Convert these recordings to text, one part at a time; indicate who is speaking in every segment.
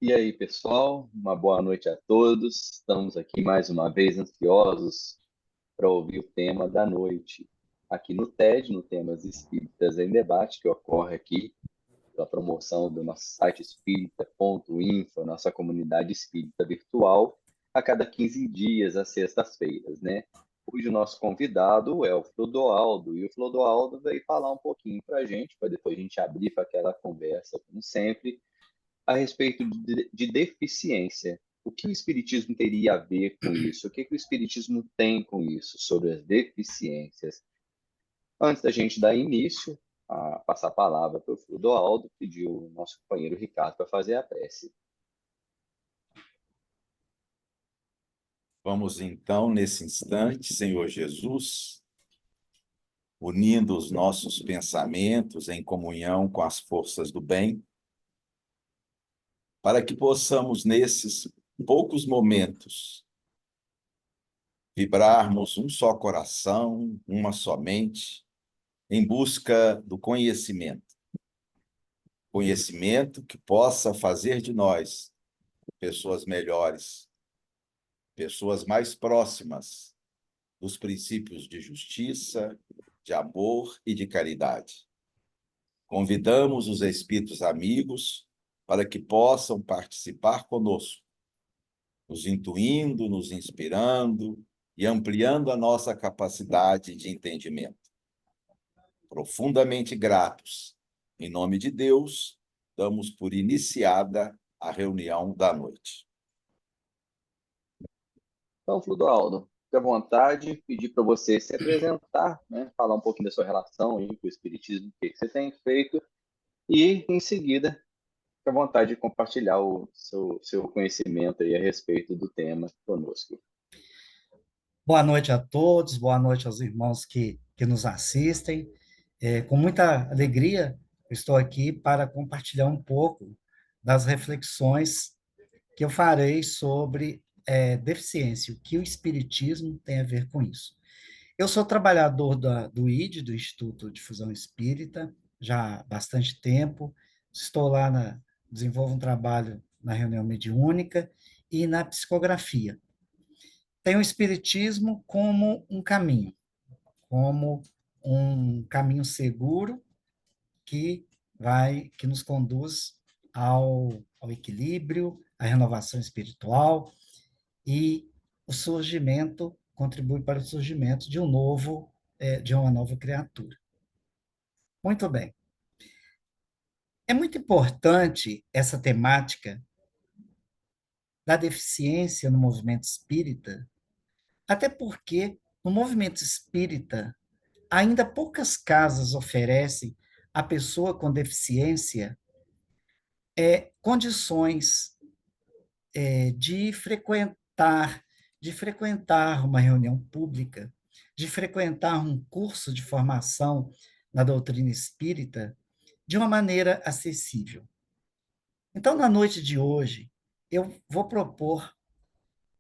Speaker 1: E aí, pessoal, uma boa noite a todos. Estamos aqui mais uma vez ansiosos para ouvir o tema da noite, aqui no TED, no Temas Espíritas em Debate, que ocorre aqui pela promoção do nosso site espírita.info, nossa comunidade espírita virtual, a cada 15 dias, às sextas-feiras, né? Hoje o nosso convidado é o Flodoaldo, e o Flodoaldo veio falar um pouquinho para a gente, para depois a gente abrir para aquela conversa, como sempre, a respeito de deficiência. O que o Espiritismo teria a ver com isso? O que, que o Espiritismo tem com isso, sobre as deficiências? Antes da gente dar início, a passar a palavra para o Flodoaldo, pediu o nosso companheiro Ricardo para fazer a prece.
Speaker 2: Vamos então, nesse instante, Senhor Jesus, unindo os nossos pensamentos em comunhão com as forças do bem, para que possamos, nesses poucos momentos, vibrarmos um só coração, uma só mente, em busca do conhecimento. Conhecimento que possa fazer de nós pessoas melhores, pessoas mais próximas dos princípios de justiça, de amor e de caridade. Convidamos os espíritos amigos para que possam participar conosco, nos intuindo, nos inspirando e ampliando a nossa capacidade de entendimento. Profundamente gratos, em nome de Deus, damos por iniciada a reunião da noite.
Speaker 1: Então, Flodoaldo, fique à vontade, pedir para você se apresentar, né? Falar um pouquinho da sua relação aí com o Espiritismo, o que que você tem feito, e, em seguida, fique à vontade de compartilhar o seu conhecimento aí a respeito do tema conosco.
Speaker 3: Boa noite a todos, boa noite aos irmãos que nos assistem. Com muita alegria, estou aqui para compartilhar um pouco das reflexões que eu farei sobre deficiência, o que o Espiritismo tem a ver com isso. Eu sou trabalhador do ID, do Instituto de Difusão Espírita, já há bastante tempo. Estou lá, desenvolvo um trabalho na reunião mediúnica e na psicografia. Tem o Espiritismo como um caminho seguro que nos conduz ao equilíbrio, à renovação espiritual e contribui para o surgimento de uma nova criatura. Muito bem. É muito importante essa temática da deficiência no movimento espírita, até porque no movimento espírita ainda poucas casas oferecem à pessoa com deficiência condições de frequentar uma reunião pública, de frequentar um curso de formação na doutrina espírita de uma maneira acessível. Então, na noite de hoje, eu vou propor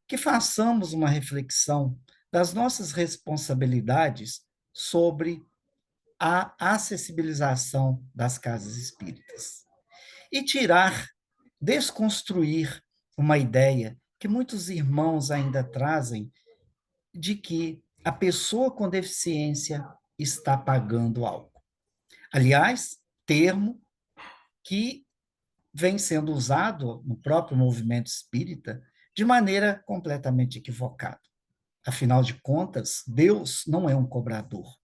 Speaker 3: que façamos uma reflexão das nossas responsabilidades sobre a acessibilização das casas espíritas e desconstruir uma ideia que muitos irmãos ainda trazem de que a pessoa com deficiência está pagando algo. Aliás, termo que vem sendo usado no próprio movimento espírita de maneira completamente equivocada. Afinal de contas, Deus não é um cobrador.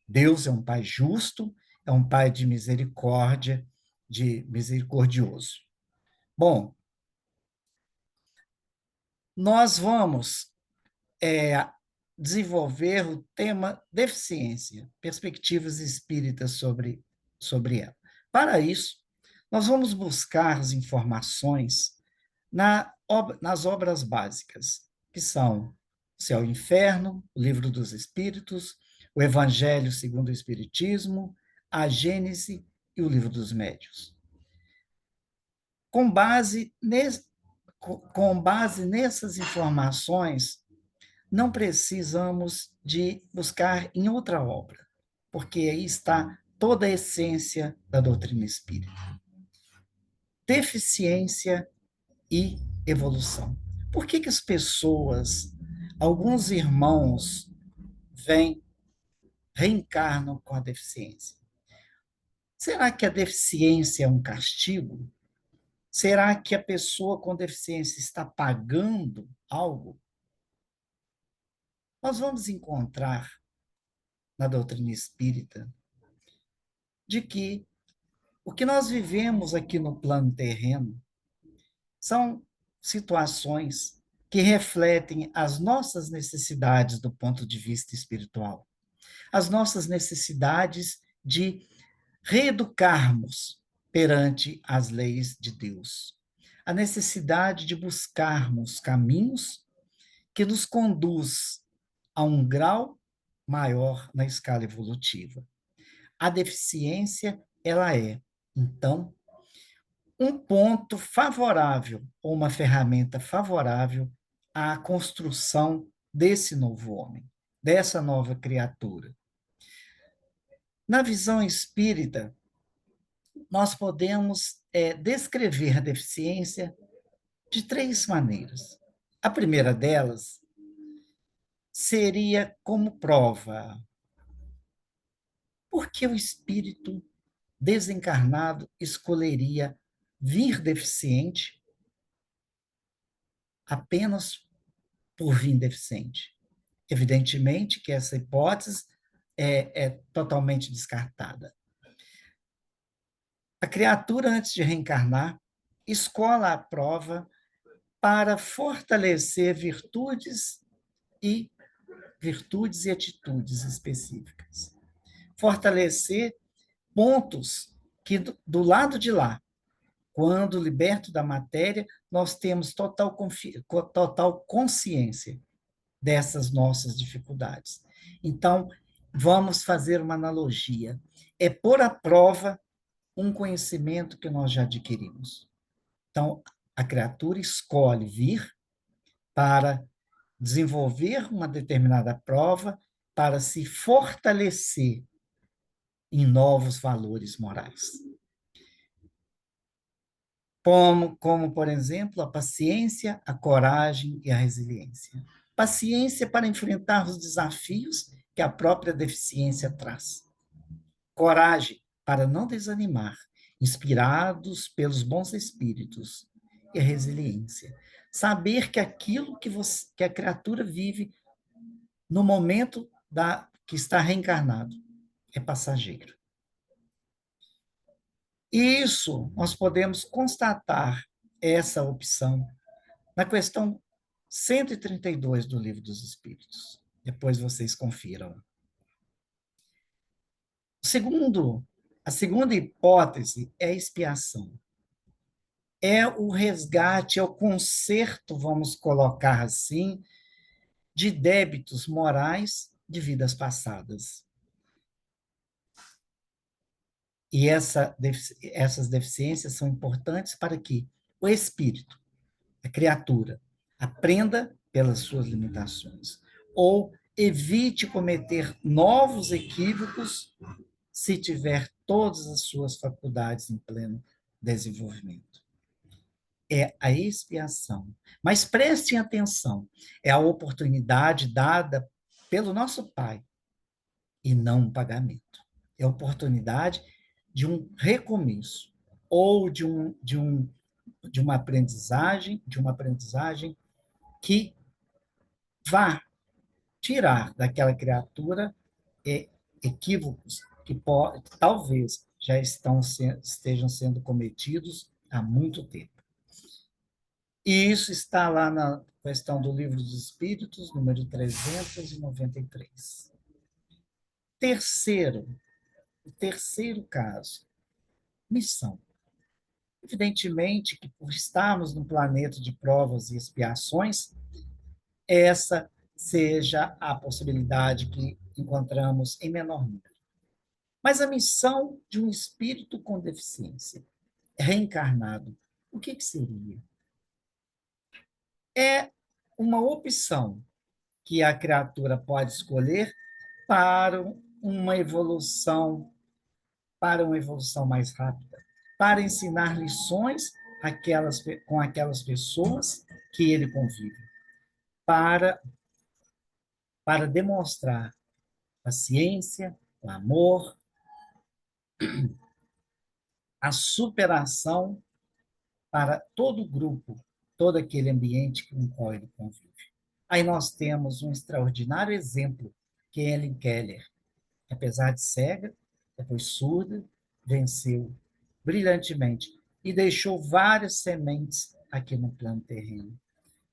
Speaker 3: Deus é um Pai justo, é um Pai de misericórdia, de misericordioso. Bom, nós vamos desenvolver o tema deficiência, perspectivas espíritas sobre ela. Para isso, nós vamos buscar as informações nas obras básicas, que são Céu e Inferno, o Livro dos Espíritos, o Evangelho segundo o Espiritismo, a Gênese e o Livro dos Médiuns. Com base nessas informações, não precisamos de buscar em outra obra, porque aí está toda a essência da doutrina espírita. Deficiência e evolução. Por que as pessoas, alguns irmãos, vêm, reencarnam com a deficiência? Será que a deficiência é um castigo? Será que a pessoa com deficiência está pagando algo? Nós vamos encontrar na doutrina espírita de que o que nós vivemos aqui no plano terreno são situações que refletem as nossas necessidades do ponto de vista espiritual, as nossas necessidades de reeducarmos perante as leis de Deus, a necessidade de buscarmos caminhos que nos conduz a um grau maior na escala evolutiva. A deficiência, ela é, então, um ponto favorável, ou uma ferramenta favorável à construção desse novo homem, dessa nova criatura. Na visão espírita, nós podemos descrever a deficiência de três maneiras. A primeira delas seria como prova. Por que o espírito desencarnado escolheria vir deficiente apenas por vir deficiente? Evidentemente que essa hipótese é totalmente descartada. A criatura, antes de reencarnar, escola a prova para fortalecer e atitudes específicas. Fortalecer pontos que, do lado de lá, quando liberto da matéria, nós temos total consciência dessas nossas dificuldades. Então, vamos fazer uma analogia. É pôr à prova um conhecimento que nós já adquirimos. Então, a criatura escolhe vir para desenvolver uma determinada prova, para se fortalecer em novos valores morais. Como, por exemplo, a paciência, a coragem e a resiliência. Paciência para enfrentar os desafios que a própria deficiência traz. Coragem para não desanimar, inspirados pelos bons espíritos. E a resiliência. Saber que aquilo que a criatura vive no momento que está reencarnado é passageiro. E isso nós podemos constatar essa opção na questão 132 do Livro dos Espíritos. Depois vocês confiram. A segunda hipótese é a expiação. É o resgate, é o conserto, vamos colocar assim, de débitos morais de vidas passadas. E essas deficiências são importantes para que o espírito, a criatura, aprenda pelas suas limitações, ou evite cometer novos equívocos se tiver todas as suas faculdades em pleno desenvolvimento. É a expiação. Mas prestem atenção, é a oportunidade dada pelo nosso Pai, e não um pagamento. É a oportunidade de um recomeço, ou de uma aprendizagem que vá tirar daquela criatura equívocos que talvez já estejam sendo cometidos há muito tempo. E isso está lá na questão do Livro dos Espíritos, número 393. O terceiro caso, missão. Evidentemente que, por estarmos num planeta de provas e expiações, essa seja a possibilidade que encontramos em menor número. Mas a missão de um espírito com deficiência, reencarnado, o que seria? É uma opção que a criatura pode escolher para uma evolução mais rápida, para ensinar lições com aquelas pessoas que ele convive, para, para demonstrar paciência, o amor, a superação para todo o grupo, todo aquele ambiente com o qual ele convive. Aí nós temos um extraordinário exemplo, que é Helen Keller, que, apesar de cega, depois surda, venceu brilhantemente e deixou várias sementes aqui no plano terreno.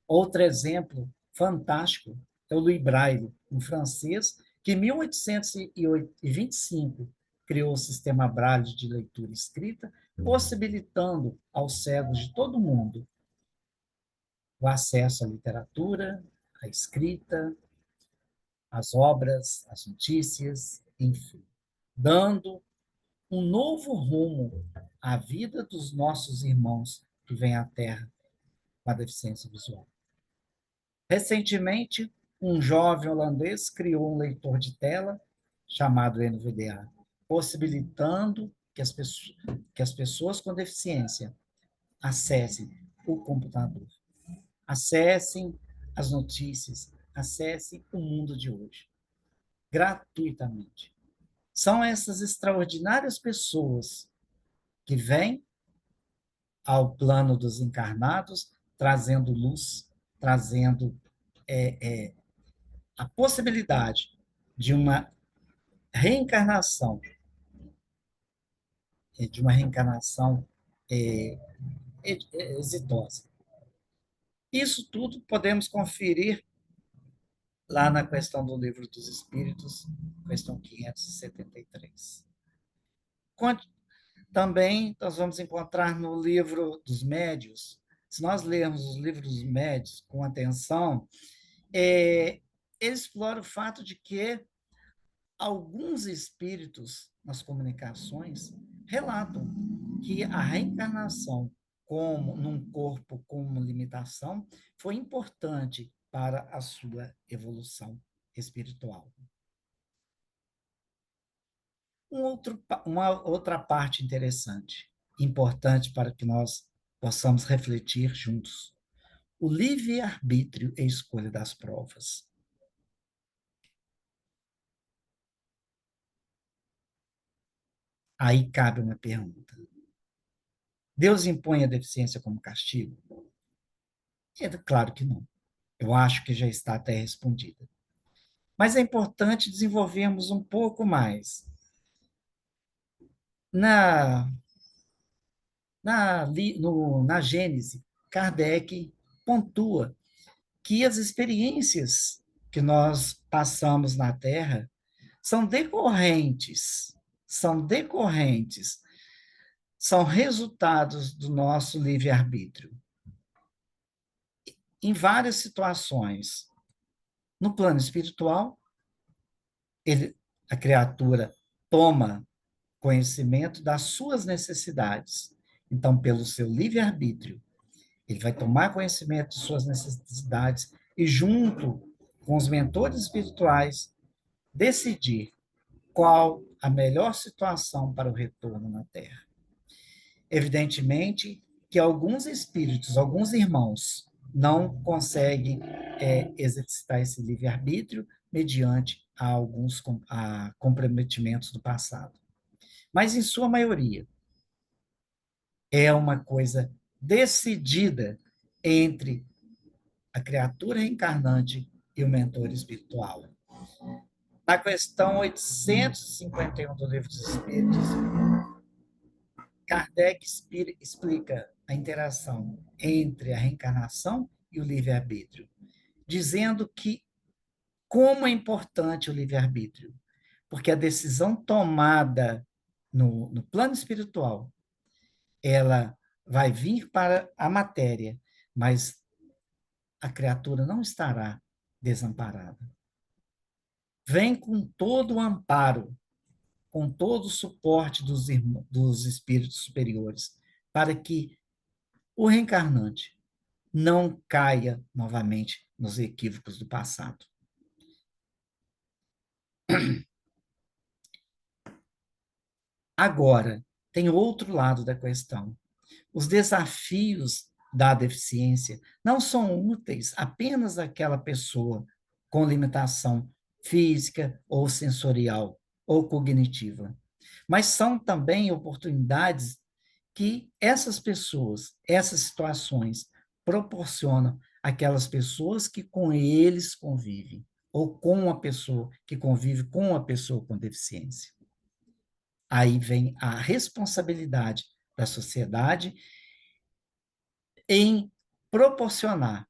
Speaker 3: Outro exemplo fantástico é o Louis Braille, um francês que, em 1825, criou o sistema Braille de leitura e escrita, possibilitando aos cegos de todo o mundo o acesso à literatura, à escrita, às obras, às notícias, enfim, dando um novo rumo à vida dos nossos irmãos que vêm à Terra com a deficiência visual. Recentemente, um jovem holandês criou um leitor de tela chamado NVDA, possibilitando que as pessoas com deficiência acessem o computador, acessem as notícias, acessem o mundo de hoje, gratuitamente. São essas extraordinárias pessoas que vêm ao plano dos encarnados, trazendo luz, trazendo a possibilidade de uma reencarnação, de uma reencarnação é, exitosa. Isso tudo podemos conferir lá na questão do Livro dos Espíritos, questão 573. Também nós vamos encontrar no Livro dos Médios, se nós lermos os livros dos médios com atenção, ele explora o fato de que alguns espíritos nas comunicações relatam que a reencarnação como num corpo com limitação foi importante para a sua evolução espiritual. Uma outra parte interessante, importante para que nós possamos refletir juntos: o livre-arbítrio e a escolha das provas. Aí cabe uma pergunta: Deus impõe a deficiência como castigo? É claro que não. Eu acho que já está até respondida. Mas é importante desenvolvermos um pouco mais. Na, na Gênese, Kardec pontua que as experiências que nós passamos na Terra são decorrentes, são resultados do nosso livre-arbítrio. Em várias situações, no plano espiritual, a criatura toma conhecimento das suas necessidades. Então, pelo seu livre-arbítrio, ele vai tomar conhecimento de suas necessidades e, junto com os mentores espirituais, decidir qual a melhor situação para o retorno na Terra. Evidentemente que alguns espíritos, alguns irmãos, não conseguem exercitar esse livre-arbítrio mediante alguns comprometimentos do passado. Mas, em sua maioria, é uma coisa decidida entre a criatura reencarnante e o mentor espiritual. Na questão 851 do Livro dos Espíritos, Kardec explica a interação entre a reencarnação e o livre-arbítrio, dizendo que como é importante o livre-arbítrio, porque a decisão tomada no plano espiritual, ela vai vir para a matéria, mas a criatura não estará desamparada. Vem com todo o amparo, com todo o suporte dos espíritos superiores, para que o reencarnante não caia novamente nos equívocos do passado. Agora, tem outro lado da questão. Os desafios da deficiência não são úteis apenas àquela pessoa com limitação física ou sensorial ou cognitiva, mas são também oportunidades que essas pessoas, essas situações proporcionam àquelas pessoas que com eles convivem, ou com a pessoa que convive com a pessoa com deficiência. Aí vem a responsabilidade da sociedade em proporcionar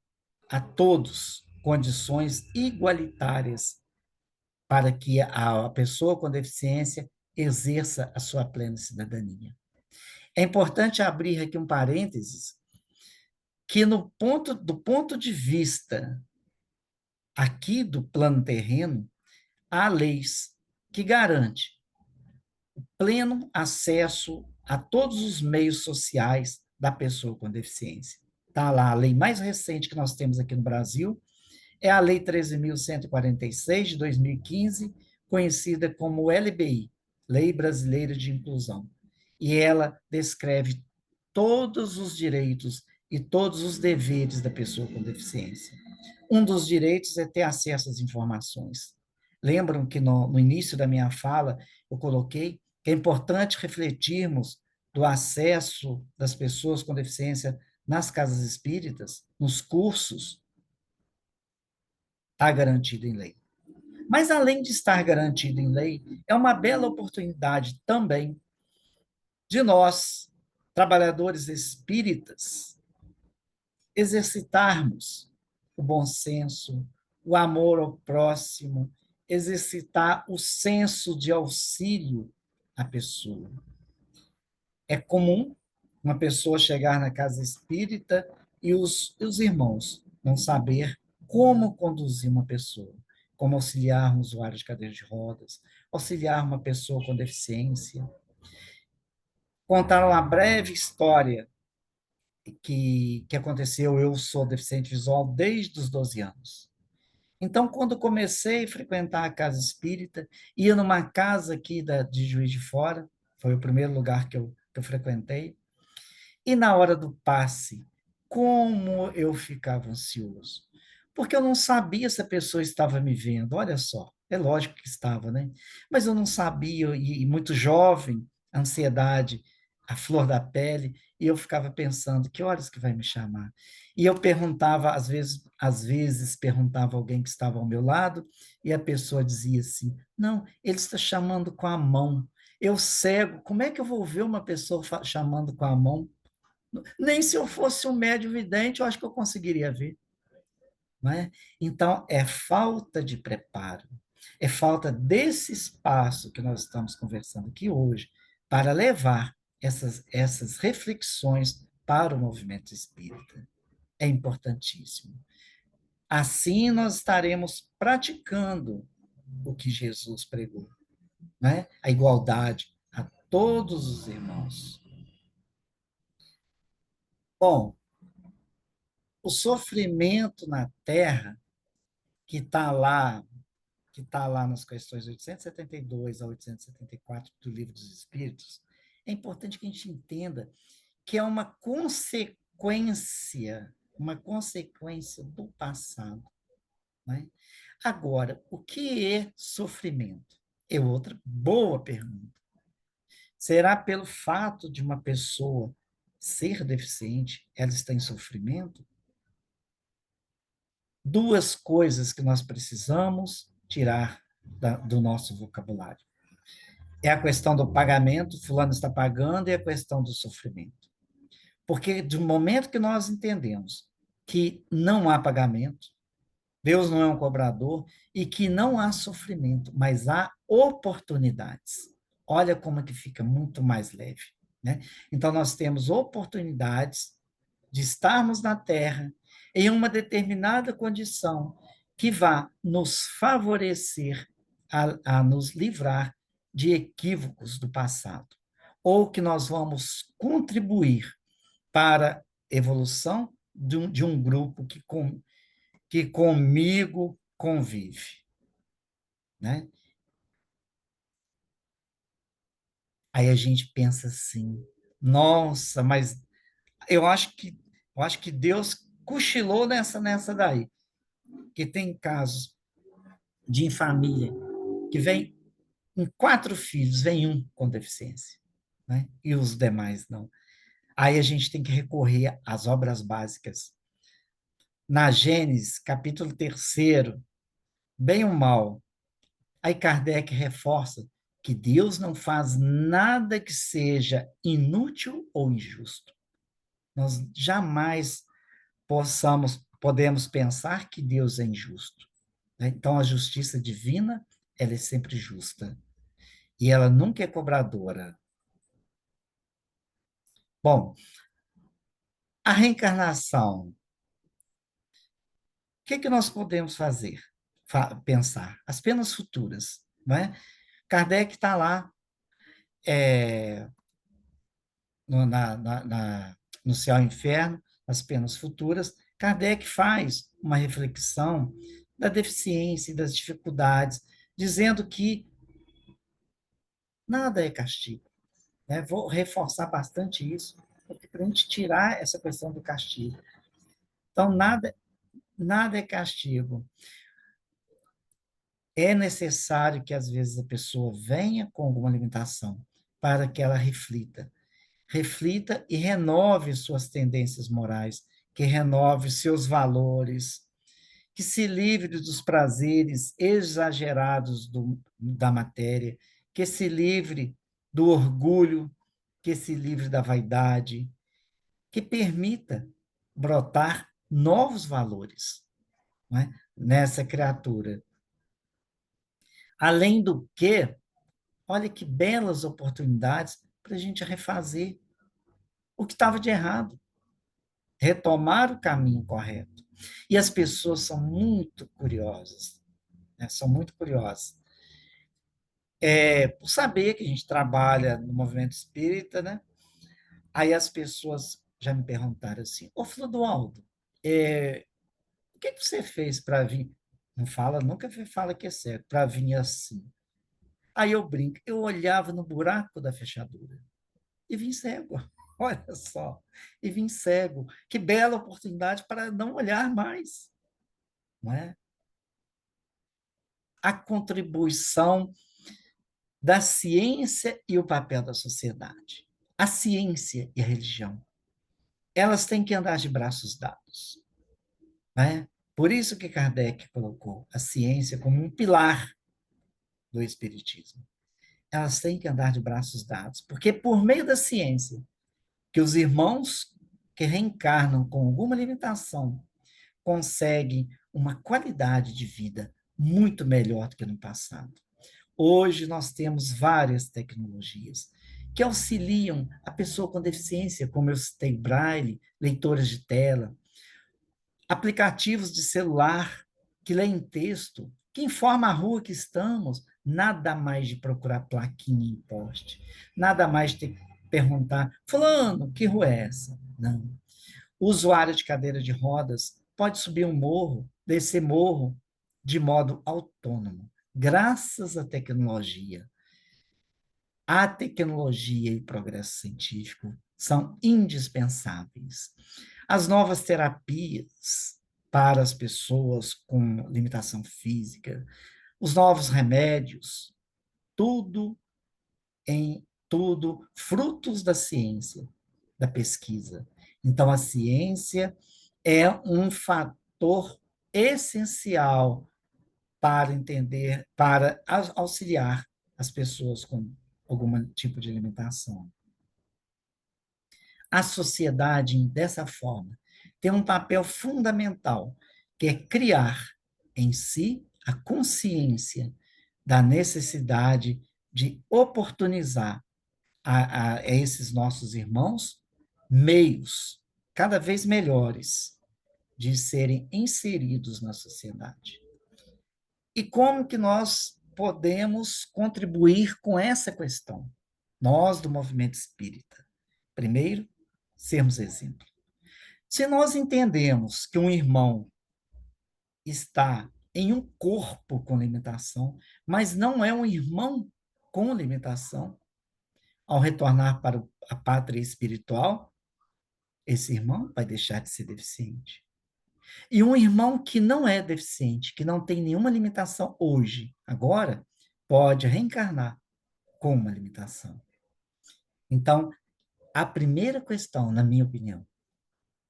Speaker 3: a todos condições igualitárias para que a pessoa com deficiência exerça a sua plena cidadania. É importante abrir aqui um parênteses que do ponto de vista aqui do plano terreno, há leis que garantem pleno acesso a todos os meios sociais da pessoa com deficiência. Está lá a lei mais recente que nós temos aqui no Brasil, é a Lei 13.146, de 2015, conhecida como LBI, Lei Brasileira de Inclusão. E ela descreve todos os direitos e todos os deveres da pessoa com deficiência. Um dos direitos é ter acesso às informações. Lembram que no início da minha fala eu coloquei que é importante refletirmos do acesso das pessoas com deficiência nas casas espíritas, nos cursos, está garantido em lei. Mas, além de estar garantido em lei, é uma bela oportunidade também de nós, trabalhadores espíritas, exercitarmos o bom senso, o amor ao próximo, exercitar o senso de auxílio à pessoa. É comum uma pessoa chegar na casa espírita e os irmãos não saber como conduzir uma pessoa, como auxiliar um usuário de cadeira de rodas, auxiliar uma pessoa com deficiência. Contar uma breve história que aconteceu. Eu sou deficiente visual desde os 12 anos. Então, quando comecei a frequentar a casa espírita, ia numa casa aqui de Juiz de Fora, foi o primeiro lugar que eu frequentei, e na hora do passe, como eu ficava ansioso, porque eu não sabia se a pessoa estava me vendo. Olha só, é lógico que estava, né? Mas eu não sabia, e muito jovem, a ansiedade, a flor da pele, e eu ficava pensando, que horas que vai me chamar? E eu perguntava, às vezes perguntava a alguém que estava ao meu lado, e a pessoa dizia assim: não, ele está chamando com a mão. Eu cego, como é que eu vou ver uma pessoa chamando com a mão? Nem se eu fosse um médium vidente, eu acho que eu conseguiria ver. Não é? Então, é falta de preparo, é falta desse espaço que nós estamos conversando aqui hoje para levar essas reflexões para o movimento espírita. É importantíssimo. Assim, nós estaremos praticando o que Jesus pregou, né? A igualdade a todos os irmãos. Bom, o sofrimento na Terra que está lá nas questões 872 a 874 do Livro dos Espíritos, é importante que a gente entenda que é uma consequência do passado. Né? Agora, o que é sofrimento? É outra boa pergunta. Será pelo fato de uma pessoa ser deficiente, ela está em sofrimento? Duas coisas que nós precisamos tirar do nosso vocabulário. É a questão do pagamento, fulano está pagando, e a questão do sofrimento. Porque de um momento que nós entendemos que não há pagamento, Deus não é um cobrador, e que não há sofrimento, mas há oportunidades. Olha como é que fica muito mais leve. Né? Então, nós temos oportunidades de estarmos na Terra em uma determinada condição que vá nos favorecer a nos livrar de equívocos do passado, ou que nós vamos contribuir para a evolução de um grupo que comigo convive. Né? Aí a gente pensa assim, nossa, mas eu acho que Deus cochilou nessa daí, que tem casos de família que vem em 4 filhos, vem um com deficiência, né? E os demais não. Aí a gente tem que recorrer às obras básicas. Na Gênesis, capítulo 3, bem ou mal, aí Kardec reforça que Deus não faz nada que seja inútil ou injusto. Nós jamais podemos pensar que Deus é injusto, né? Então, a justiça divina, ela é sempre justa. E ela nunca é cobradora. Bom, a reencarnação, o que que nós podemos fazer? Pensar? As penas futuras, não é? Kardec está lá, é, no céu e inferno, as penas futuras. Kardec faz uma reflexão da deficiência e das dificuldades, dizendo que nada é castigo, né? Vou reforçar bastante isso, para a gente tirar essa questão do castigo. Então, nada é castigo. É necessário que, às vezes, a pessoa venha com alguma limitação para que ela reflita e renove suas tendências morais, que renove seus valores, que se livre dos prazeres exagerados da matéria, que se livre do orgulho, que se livre da vaidade, que permita brotar novos valores, não é? Nessa criatura. Além do que, olha que belas oportunidades para a gente refazer o que estava de errado, retomar o caminho correto. E as pessoas são muito curiosas, né? São muito curiosas. Por saber que a gente trabalha no movimento espírita, né? Aí as pessoas já me perguntaram assim: Ô Flodoaldo, o que você fez para vir? Não fala, nunca fala que é certo, para vir assim. Aí eu brinco, eu olhava no buraco da fechadura e vim cego. Olha só, e vim cego. Que bela oportunidade para não olhar mais, não é? A contribuição da ciência e o papel da sociedade. A ciência e a religião, elas têm que andar de braços dados, né? Por isso que Kardec colocou a ciência como um pilar do espiritismo. Elas têm que andar de braços dados, porque por meio da ciência, que os irmãos que reencarnam com alguma limitação conseguem uma qualidade de vida muito melhor do que no passado. Hoje nós temos várias tecnologias que auxiliam a pessoa com deficiência, como eu citei, braille, leitores de tela, aplicativos de celular que leem texto, que informam a rua que estamos, nada mais de procurar plaquinha em poste, nada mais de ter que perguntar, fulano, que rua é essa? Não. O usuário de cadeira de rodas pode subir um morro, descer morro de modo autônomo, graças à tecnologia. A tecnologia e o progresso científico são indispensáveis. As novas terapias para as pessoas com limitação física, os novos remédios, tudo tudo frutos da ciência, da pesquisa. Então, a ciência é um fator essencial para entender, para auxiliar as pessoas com algum tipo de limitação. A sociedade, dessa forma, tem um papel fundamental, que é criar em si a consciência da necessidade de oportunizar a esses nossos irmãos meios cada vez melhores de serem inseridos na sociedade. E como que nós podemos contribuir com essa questão? Nós, do movimento espírita. Primeiro, sermos exemplo. Se nós entendemos que um irmão está em um corpo com limitação, mas não é um irmão com limitação, ao retornar para a pátria espiritual, esse irmão vai deixar de ser deficiente. E um irmão que não é deficiente, que não tem nenhuma limitação hoje, agora, pode reencarnar com uma limitação. Então, a primeira questão, na minha opinião,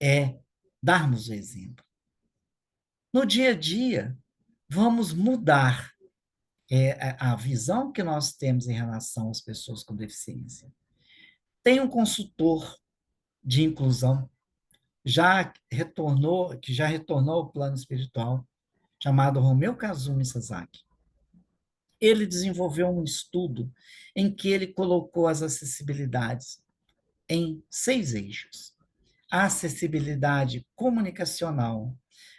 Speaker 3: é darmos o exemplo. No dia a dia, vamos mudar a visão que nós temos em relação às pessoas com deficiência. Tem um consultor de inclusão que já retornou ao plano espiritual, chamado Romeu Kazumi Sasaki. Ele desenvolveu um estudo em que ele colocou as acessibilidades em 6 eixos: a acessibilidade comunicacional,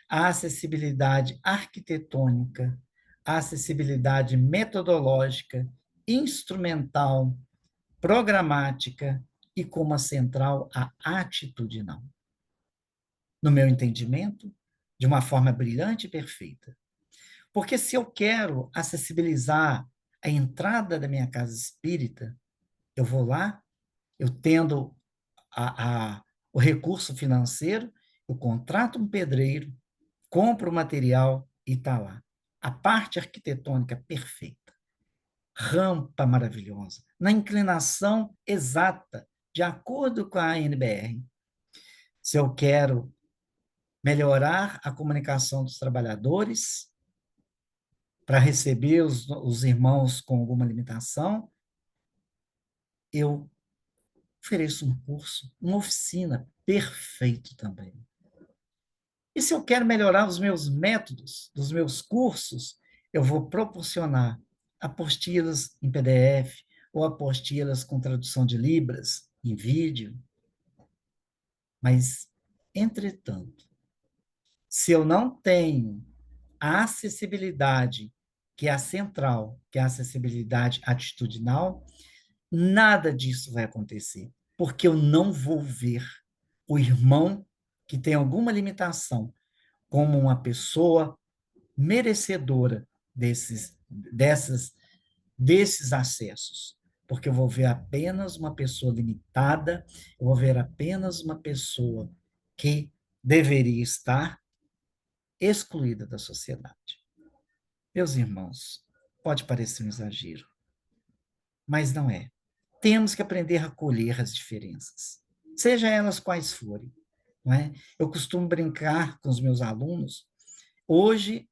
Speaker 3: a acessibilidade arquitetônica, a acessibilidade metodológica, instrumental, programática e, como a central, a atitudinal. No meu entendimento, de uma forma brilhante e perfeita. Porque se eu quero acessibilizar a entrada da minha casa espírita, eu vou lá, eu tendo o recurso financeiro, eu contrato um pedreiro, compro o material e está lá. A parte arquitetônica perfeita, rampa maravilhosa, na inclinação exata, de acordo com a ANBR. Se eu quero melhorar a comunicação dos trabalhadores, para receber os irmãos com alguma limitação, eu ofereço um curso, uma oficina perfeito também. E se eu quero melhorar os meus métodos, dos meus cursos, eu vou proporcionar apostilas em PDF ou apostilas com tradução de Libras em vídeo. Mas, entretanto, se eu não tenho a acessibilidade, que é a central, que é a acessibilidade atitudinal, nada disso vai acontecer, porque eu não vou ver o irmão que tem alguma limitação como uma pessoa merecedora desses acessos, porque eu vou ver apenas uma pessoa limitada, eu vou ver apenas uma pessoa que deveria estar excluída da sociedade. Meus irmãos, pode parecer um exagero, mas não é. Temos que aprender a acolher as diferenças, seja elas quais forem. Não é? Eu costumo brincar com os meus alunos. Hoje,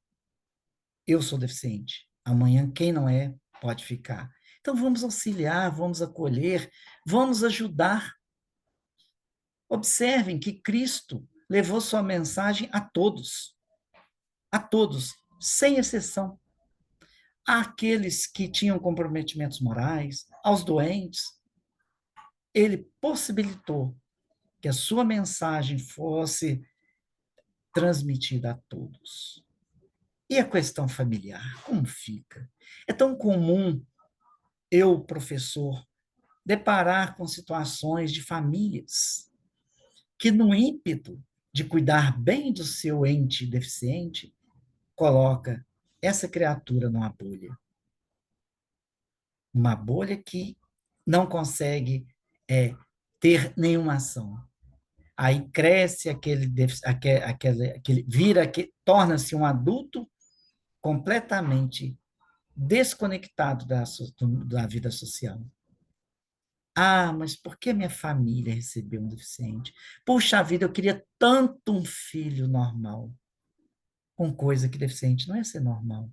Speaker 3: eu sou deficiente. Amanhã, quem não é, pode ficar. Então, vamos auxiliar, vamos acolher, vamos ajudar. Observem que Cristo levou sua mensagem a todos, sem exceção. Àqueles que tinham comprometimentos morais, aos doentes. Ele possibilitou que a sua mensagem fosse transmitida a todos. E a questão familiar, como fica? É tão comum eu, professor, deparar com situações de famílias que, no ímpeto de cuidar bem do seu ente deficiente, coloca essa criatura numa bolha. Uma bolha que não consegue ter nenhuma ação. Aí cresce torna-se um adulto completamente desconectado da vida social. Ah, mas por que minha família recebeu um deficiente? Puxa vida, eu queria tanto um filho normal. Com coisa que deficiente não é ser normal.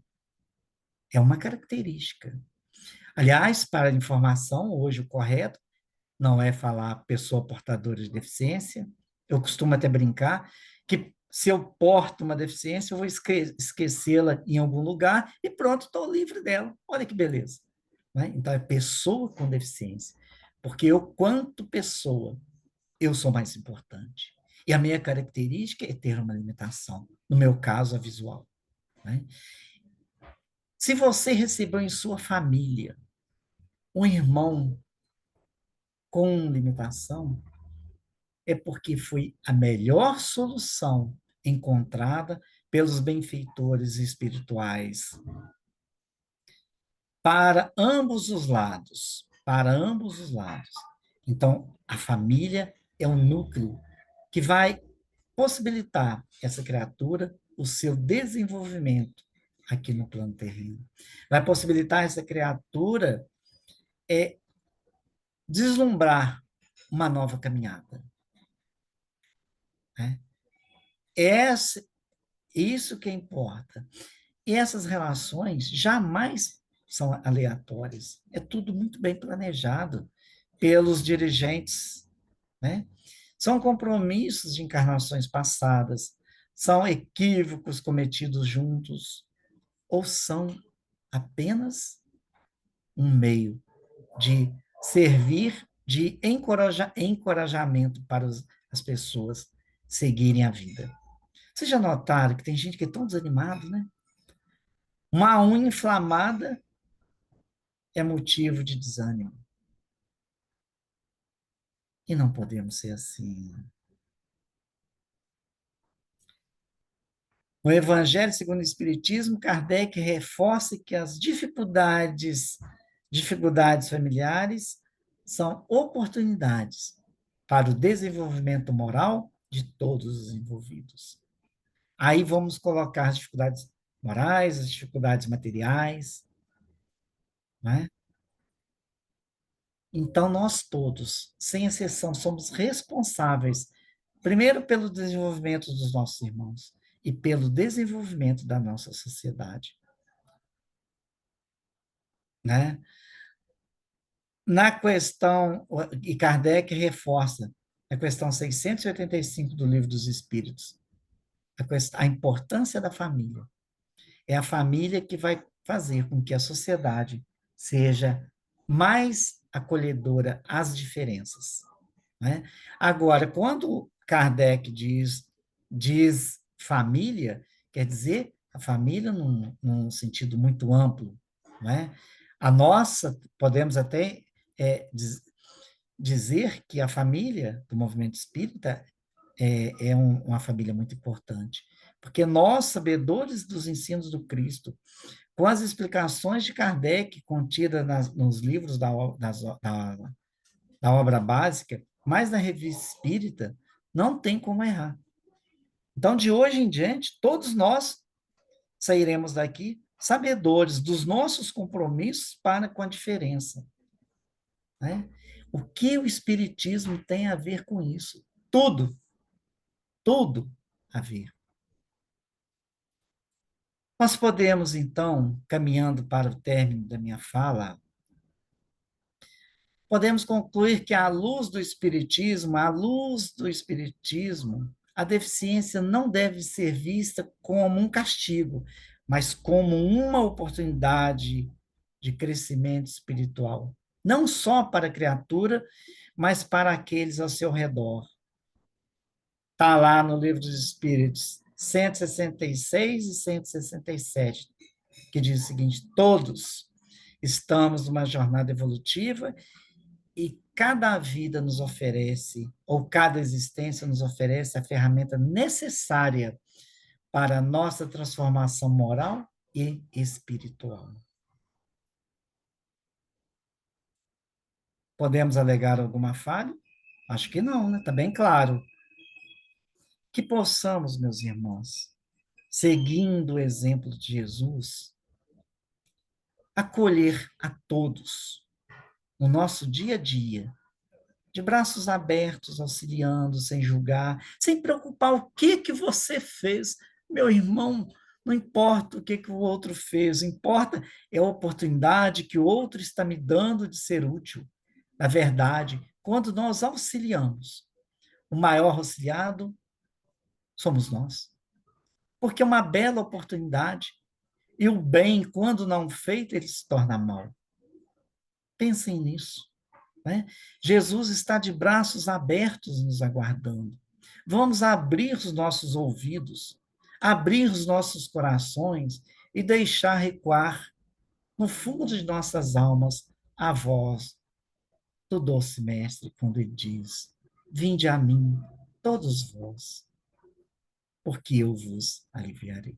Speaker 3: É uma característica. Aliás, para a informação, hoje o correto não é falar pessoa portadora de deficiência. Eu costumo até brincar que se eu porto uma deficiência, eu vou esquecê-la em algum lugar e pronto, estou livre dela. Olha que beleza. Né? Então, é pessoa com deficiência. Porque eu, quanto pessoa, eu sou mais importante. E a minha característica é ter uma limitação. No meu caso, a visual. Né? Se você recebeu em sua família um irmão com limitação, é porque foi a melhor solução encontrada pelos benfeitores espirituais para ambos os lados, para ambos os lados. Então, a família é um núcleo que vai possibilitar essa criatura o seu desenvolvimento aqui no plano terreno. Vai possibilitar essa criatura deslumbrar uma nova caminhada. Né? Isso que importa. E essas relações jamais são aleatórias. É tudo muito bem planejado pelos dirigentes, né? São compromissos de encarnações passadas, são equívocos cometidos juntos, ou são apenas um meio de servir de encorajamento para as pessoas seguirem a vida. Vocês já notaram que tem gente que é tão desanimada, né? Uma unha inflamada é motivo de desânimo. E não podemos ser assim. No Evangelho segundo o Espiritismo, Kardec reforça que as dificuldades familiares são oportunidades para o desenvolvimento moral de todos os envolvidos. Aí vamos colocar as dificuldades morais, as dificuldades materiais, né? Então, nós todos, sem exceção, somos responsáveis, primeiro, pelo desenvolvimento dos nossos irmãos e pelo desenvolvimento da nossa sociedade. Né? Na questão, e Kardec reforça, na questão 685 do Livro dos Espíritos, a importância da família. É a família que vai fazer com que a sociedade seja mais acolhedora às diferenças. Né? Agora, quando Kardec diz família, quer dizer a família num sentido muito amplo. Né? A nossa, podemos até dizer que a família do movimento espírita uma família muito importante, porque nós, sabedores dos ensinos do Cristo, com as explicações de Kardec contidas nos livros da obra básica, mas na revista espírita, não tem como errar. Então, de hoje em diante, todos nós sairemos daqui sabedores dos nossos compromissos para com a diferença. Né? O que o Espiritismo tem a ver com isso? Tudo. Tudo a ver. Nós podemos, então, caminhando para o término da minha fala, podemos concluir que, à luz do Espiritismo, a deficiência não deve ser vista como um castigo, mas como uma oportunidade de crescimento espiritual, não só para a criatura, mas para aqueles ao seu redor. Está lá no Livro dos Espíritos, 166 e 167, que diz o seguinte: todos estamos numa jornada evolutiva e cada vida nos oferece, ou cada existência nos oferece a ferramenta necessária para a nossa transformação moral e espiritual. Podemos alegar alguma falha? Acho que não, né? Está bem claro. Que possamos, meus irmãos, seguindo o exemplo de Jesus, acolher a todos no nosso dia a dia, de braços abertos, auxiliando, sem julgar, sem preocupar o que você fez, meu irmão. Não importa o que o outro fez, importa é a oportunidade que o outro está me dando de ser útil. Na verdade, quando nós auxiliamos, o maior auxiliado somos nós. Porque é uma bela oportunidade. E o bem, quando não feito, ele se torna mal. Pensem nisso. Né? Jesus está de braços abertos nos aguardando. Vamos abrir os nossos ouvidos, abrir os nossos corações e deixar recuar no fundo de nossas almas a voz do doce Mestre, quando ele diz: vinde a mim, todos vós, porque eu vos aliviarei.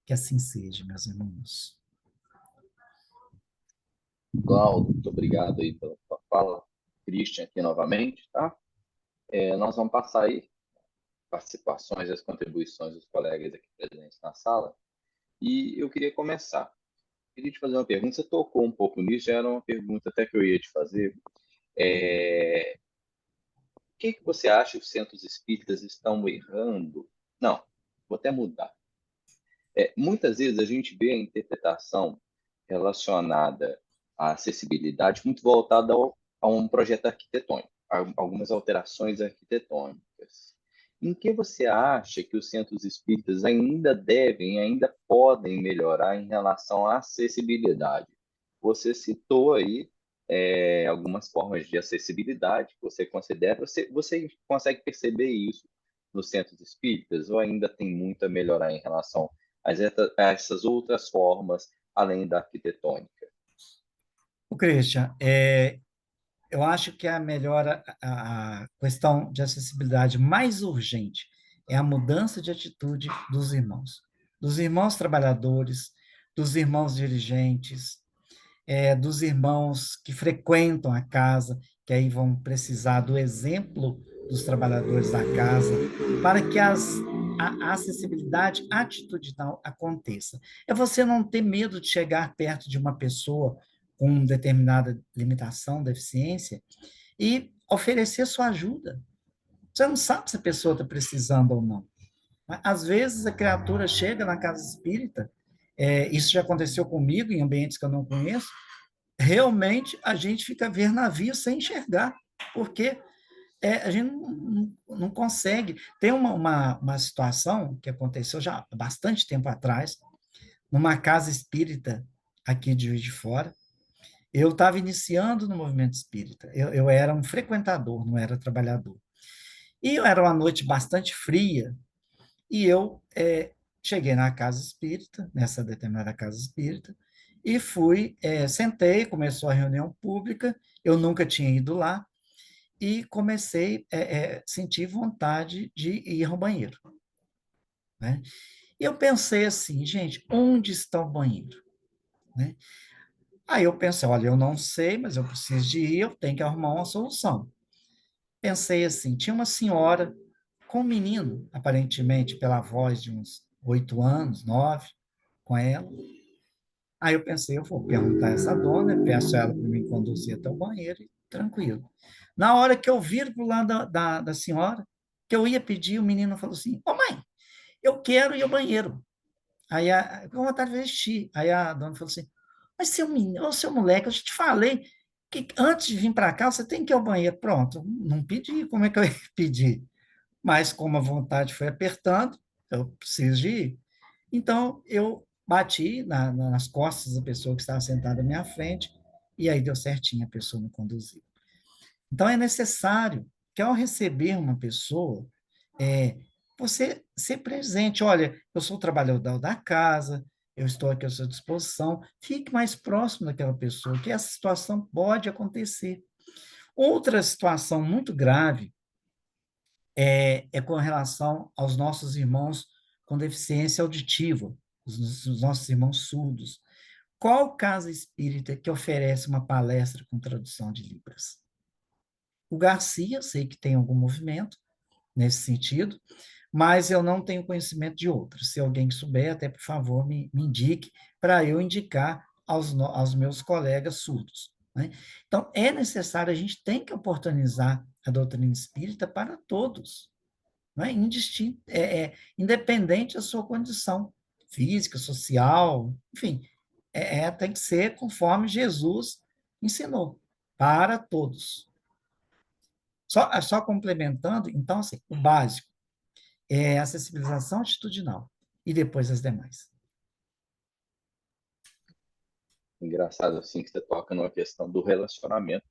Speaker 3: Que assim seja, meus irmãos.
Speaker 1: Glauco, muito obrigado aí pela sua fala. Christian aqui novamente, tá? Nós vamos passar aí participações e as contribuições dos colegas aqui presentes na sala. E eu queria começar. Queria te fazer uma pergunta. Você tocou um pouco nisso, já era uma pergunta até que eu ia te fazer. O que você acha que os centros espíritas estão errando? Não, vou até mudar. Muitas vezes a gente vê a interpretação relacionada à acessibilidade muito voltada a um projeto arquitetônico, a algumas alterações arquitetônicas. Em que você acha que os centros espíritas ainda devem, ainda podem melhorar em relação à acessibilidade? Você citou aí algumas formas de acessibilidade que você considera. Você consegue perceber isso nos centros espíritas ou ainda tem muito a melhorar em relação a essas outras formas além da arquitetônica?
Speaker 3: O Christian, eu acho que a melhora, a questão de acessibilidade mais urgente é a mudança de atitude dos irmãos trabalhadores, dos irmãos dirigentes, dos irmãos que frequentam a casa, que aí vão precisar do exemplo dos trabalhadores da casa, para que a acessibilidade atitudinal aconteça. É você não ter medo de chegar perto de uma pessoa com determinada limitação, deficiência, e oferecer sua ajuda. Você não sabe se a pessoa está precisando ou não. Às vezes a criatura chega na casa espírita, isso já aconteceu comigo em ambientes que eu não conheço, realmente a gente fica a ver navios sem enxergar, porque a gente não consegue. Tem uma situação que aconteceu já há bastante tempo atrás, numa casa espírita aqui de Juiz de Fora. Eu estava iniciando no movimento espírita, eu era um frequentador, não era trabalhador. E era uma noite bastante fria, e eu cheguei na casa espírita, nessa determinada casa espírita, e fui, sentei, começou a reunião pública, eu nunca tinha ido lá, e comecei a sentir vontade de ir ao banheiro, né? E eu pensei assim, gente, onde está o banheiro? Né? Aí eu pensei, olha, eu não sei, mas eu preciso de ir, eu tenho que arrumar uma solução. Pensei assim, tinha uma senhora com um menino, aparentemente pela voz de uns 8 anos, 9, com ela. Aí eu pensei, eu vou perguntar a essa dona, peço ela para me conduzir até o banheiro, e tranquilo. Na hora que eu viro para o lado da senhora, que eu ia pedir, o menino falou assim, ô mãe, eu quero ir ao banheiro. Aí, com vontade de vestir. Aí a dona falou assim, mas seu menino, ô seu moleque, eu já te falei que antes de vir para cá, você tem que ir ao banheiro. Pronto, não pedi, como é que eu ia pedir? Mas como a vontade foi apertando, eu preciso de ir. Então, eu bati nas costas da pessoa que estava sentada à minha frente, e aí deu certinho, a pessoa me conduziu. Então, é necessário que, ao receber uma pessoa, é, você ser presente. Olha, eu sou o trabalhador da casa, eu estou aqui à sua disposição. Fique mais próximo daquela pessoa, que essa situação pode acontecer. Outra situação muito grave é com relação aos nossos irmãos com deficiência auditiva, os nossos irmãos surdos. Qual casa espírita que oferece uma palestra com tradução de Libras? O Garcia, sei que tem algum movimento nesse sentido, mas eu não tenho conhecimento de outros. Se alguém souber, até por favor, me indique, para eu indicar aos meus colegas surdos. Né? Então, é necessário, a gente tem que oportunizar a doutrina espírita para todos, não é? Independente da sua condição física, social, enfim, tem que ser conforme Jesus ensinou, para todos. Só complementando, então, assim, o básico é a acessibilização atitudinal e depois as demais.
Speaker 1: Engraçado assim que você toca numa questão do relacionamento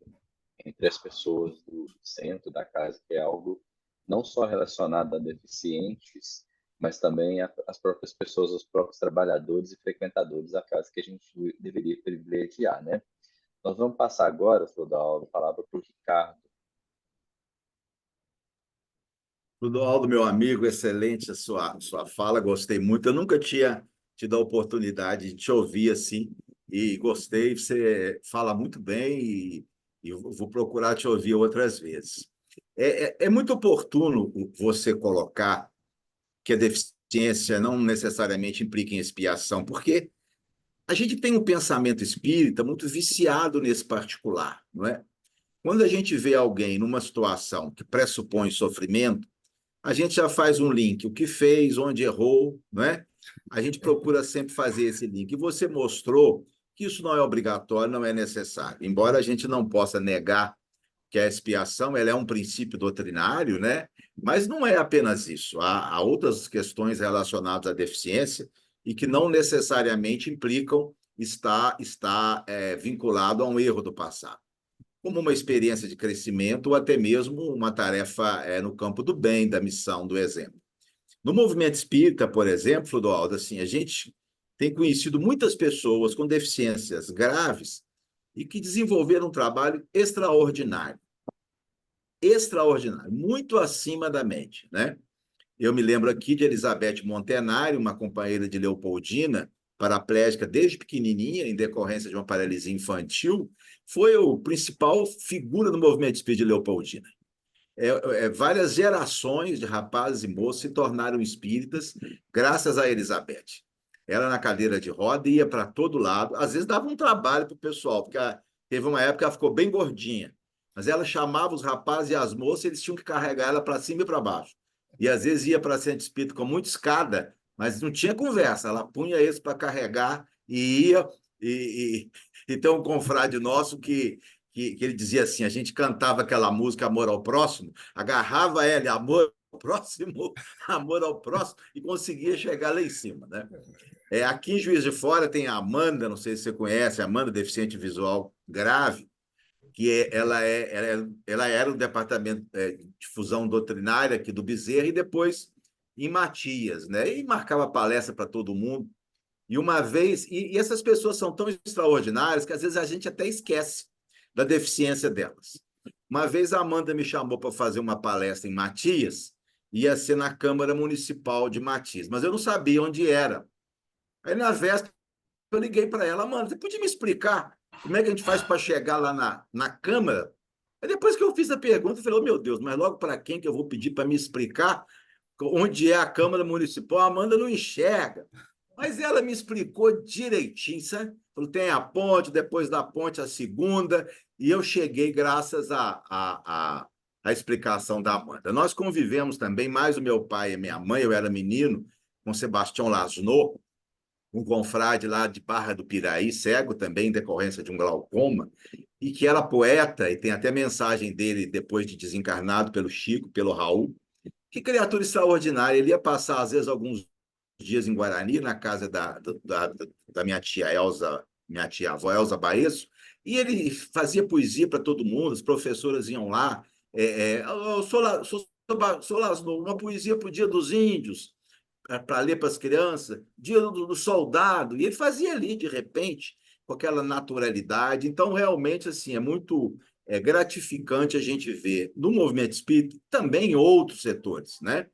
Speaker 1: entre as pessoas do centro da casa, que é algo não só relacionado a deficientes, mas também às próprias pessoas, aos próprios trabalhadores e frequentadores da casa que a gente deveria privilegiar, né? Nós vamos passar agora, Clodoaldo, a palavra para o Ricardo.
Speaker 2: Clodoaldo, meu amigo, excelente a sua fala, gostei muito. Eu nunca tinha tido a oportunidade de te ouvir assim, e gostei. Você fala muito bem e eu vou procurar te ouvir outras vezes. É muito oportuno você colocar que a deficiência não necessariamente implica em expiação, porque a gente tem um pensamento espírita muito viciado nesse particular, não é? Quando a gente vê alguém numa situação que pressupõe sofrimento, a gente já faz um link, o que fez, onde errou, não é? A gente procura sempre fazer esse link. E você mostrou que isso não é obrigatório, não é necessário. Embora a gente não possa negar que a expiação ela é um princípio doutrinário, né? Mas não é apenas isso. Há outras questões relacionadas à deficiência e que não necessariamente implicam estar vinculado a um erro do passado, como uma experiência de crescimento ou até mesmo uma tarefa no campo do bem, da missão, do exemplo. No movimento espírita, por exemplo, Flodoaldo, assim, a gente tem conhecido muitas pessoas com deficiências graves e que desenvolveram um trabalho extraordinário, muito acima da média, né? Eu me lembro aqui de Elizabeth Montenari, uma companheira de Leopoldina, paraplégica desde pequenininha, em decorrência de uma paralisia infantil, foi a principal figura do movimento espírita de Leopoldina. Várias gerações de rapazes e moços se tornaram espíritas graças a Elizabeth. Ela na cadeira de roda ia para todo lado, às vezes dava um trabalho para o pessoal, porque teve uma época que ela ficou bem gordinha, mas ela chamava os rapazes e as moças, eles tinham que carregar ela para cima e para baixo. E às vezes ia para centro espírita com muita escada, mas não tinha conversa, ela punha eles para carregar e ia. E tem um confrade nosso que ele dizia assim: a gente cantava aquela música Amor ao Próximo, agarrava ela, amor ao próximo, amor ao próximo, e conseguia chegar lá em cima, né? Aqui em Juiz de Fora tem a Amanda, não sei se você conhece, a Amanda, deficiente visual grave, ela era o departamento de fusão doutrinária aqui do Bezerra e depois em Matias, né? E marcava palestra para todo mundo. E uma vez, e essas pessoas são tão extraordinárias que às vezes a gente até esquece da deficiência delas. Uma vez a Amanda me chamou para fazer uma palestra em Matias, ia ser na Câmara Municipal de Matias, mas eu não sabia onde era. Aí, na véspera, eu liguei para ela: Amanda, você podia me explicar como é que a gente faz para chegar lá na Câmara? Aí, depois que eu fiz a pergunta, eu falei: oh, meu Deus, mas logo para quem que eu vou pedir para me explicar onde é a Câmara Municipal? A Amanda não enxerga. Mas ela me explicou direitinho, sabe? Falou: tem a ponte, depois da ponte a segunda, e eu cheguei graças à explicação da Amanda. Nós convivemos também, mais o meu pai e minha mãe, eu era menino, com Sebastião Lasnot, um confrade lá de Barra do Piraí, cego também, em decorrência de um glaucoma, e que era poeta, e tem até mensagem dele depois de desencarnado pelo Chico, pelo Raul. Que criatura extraordinária! Ele ia passar, às vezes, alguns dias em Guarani, na casa da minha tia Elza, minha tia avó Elza Baesso, e ele fazia poesia para todo mundo, as professoras iam lá. Eu sou Lasno, uma poesia para o Dia dos Índios, para ler para as crianças, Dia do Soldado, e ele fazia ali, de repente, com aquela naturalidade. Então, realmente, assim, é muito gratificante a gente ver no movimento espírita, também em outros setores, né?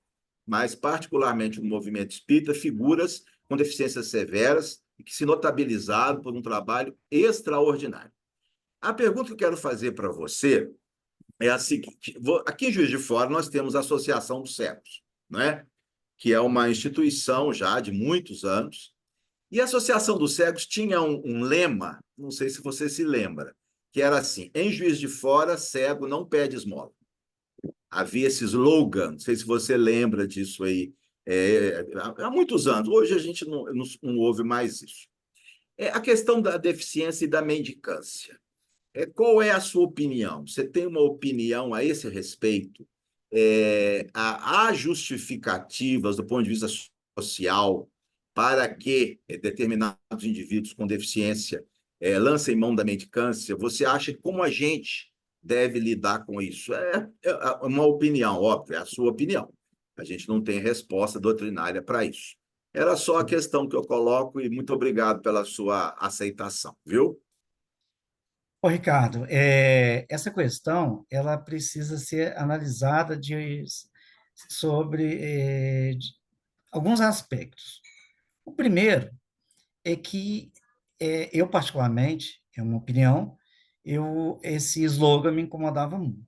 Speaker 2: Mas particularmente no movimento espírita, figuras com deficiências severas e que se notabilizaram por um trabalho extraordinário. A pergunta que eu quero fazer para você é a seguinte: aqui em Juiz de Fora nós temos a Associação dos Cegos, né? Que é uma instituição já de muitos anos, e a Associação dos Cegos tinha um lema, não sei se você se lembra, que era assim: em Juiz de Fora, cego não pede esmola. Havia esse slogan, não sei se você lembra disso aí, há muitos anos. Hoje a gente não ouve mais isso. A questão da deficiência e da mendicância. Qual é a sua opinião? Você tem uma opinião a esse respeito? Há justificativas do ponto de vista social para que determinados indivíduos com deficiência lancem mão da mendicância? Você acha como a gente deve lidar com isso? É uma opinião, óbvio, é a sua opinião. A gente não tem resposta doutrinária para isso. Era só a questão que eu coloco e muito obrigado pela sua aceitação, viu?
Speaker 3: Ô, Ricardo, essa questão ela precisa ser analisada sobre alguns aspectos. O primeiro é que eu, particularmente, é uma opinião, esse slogan me incomodava muito.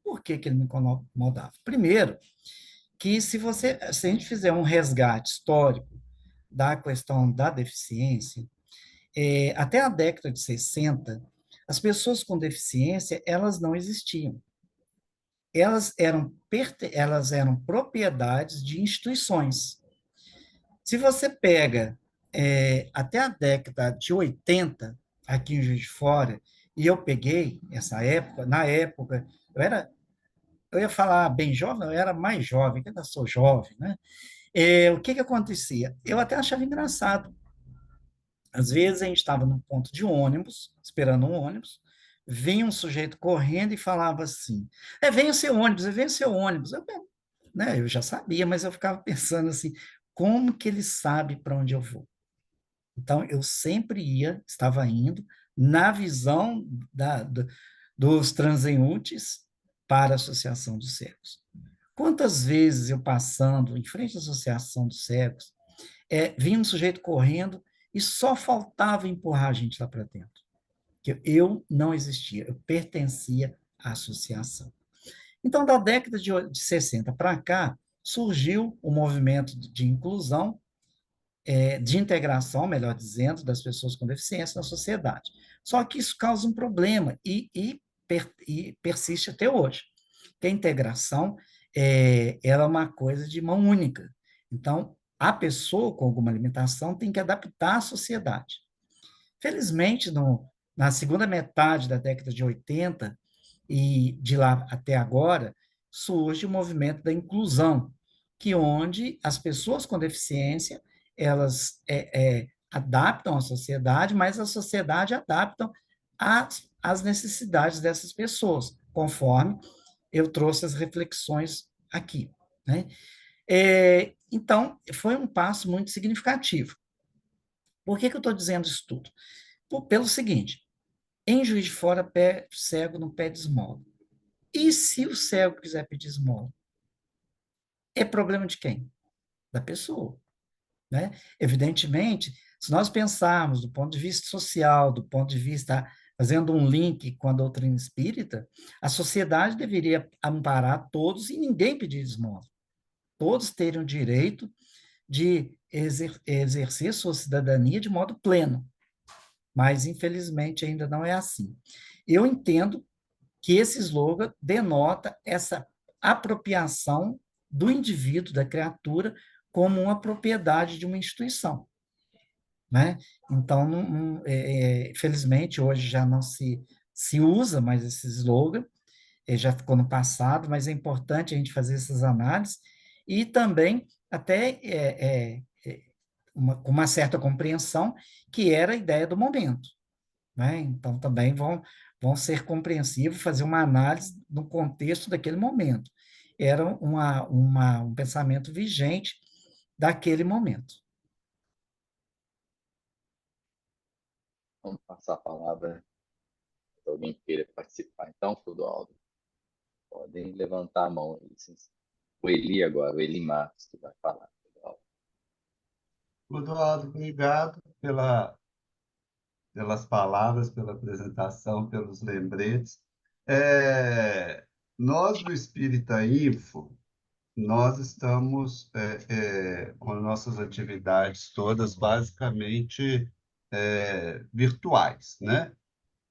Speaker 3: Por que que ele me incomodava? Primeiro, que se a gente fizer um resgate histórico da questão da deficiência, até a década de 60, as pessoas com deficiência, elas não existiam. Elas eram propriedades de instituições. Se você pega até a década de 80, aqui em Juiz de Fora, e eu peguei essa época, na época, eu ia falar bem jovem, eu era mais jovem, que eu ainda sou jovem, né? O que que acontecia? Eu até achava engraçado. Às vezes a gente estava num ponto de ônibus, esperando um ônibus, vinha um sujeito correndo e falava assim: vem o seu ônibus, vem o seu ônibus. Eu já sabia, mas eu ficava pensando assim: como que ele sabe para onde eu vou? Então, eu sempre estava indo na visão dos transeuntes para a Associação dos Cegos. Quantas vezes eu passando em frente à Associação dos Cegos, vinha um sujeito correndo e só faltava empurrar a gente lá para dentro. Que eu não existia, eu pertencia à associação. Então, da década de 60 para cá, surgiu o movimento de inclusão, de integração, melhor dizendo, das pessoas com deficiência na sociedade. Só que isso causa um problema e persiste até hoje, que a integração ela é uma coisa de mão única. Então, a pessoa com alguma limitação tem que adaptar à sociedade. Felizmente, na segunda metade da década de 80 e de lá até agora, surge o movimento da inclusão, que onde as pessoas com deficiência, elas adaptam à sociedade, mas a sociedade adaptam às necessidades dessas pessoas, conforme eu trouxe as reflexões aqui, né? Então, foi um passo muito significativo. Por que que eu estou dizendo isso tudo? Pelo seguinte, em Juiz de Fora, cego não pede esmola. E se o cego quiser pedir esmola? É problema de quem? Da pessoa, né? Evidentemente, se nós pensarmos do ponto de vista social, do ponto de vista, fazendo um link com a doutrina espírita, a sociedade deveria amparar todos e ninguém pedir esmola. Todos terem o direito de exercer sua cidadania de modo pleno. Mas, infelizmente, ainda não é assim. Eu entendo que esse slogan denota essa apropriação do indivíduo, da criatura, como uma propriedade de uma instituição, né? Então, felizmente, hoje já não se usa mais esse slogan, já ficou no passado, mas é importante a gente fazer essas análises e também até com uma certa compreensão que era a ideia do momento, né? Então, também vão ser compreensivos, fazer uma análise no contexto daquele momento. Era um pensamento vigente daquele momento.
Speaker 1: Vamos passar a palavra se alguém queira participar. Então, Clodoaldo, podem levantar a mão aí. O Eli agora, o Eli Marcos, que vai falar.
Speaker 4: Clodoaldo, obrigado pelas palavras, pela apresentação, pelos lembretes. Nós do Espírita Info, nós estamos com nossas atividades todas basicamente virtuais, né?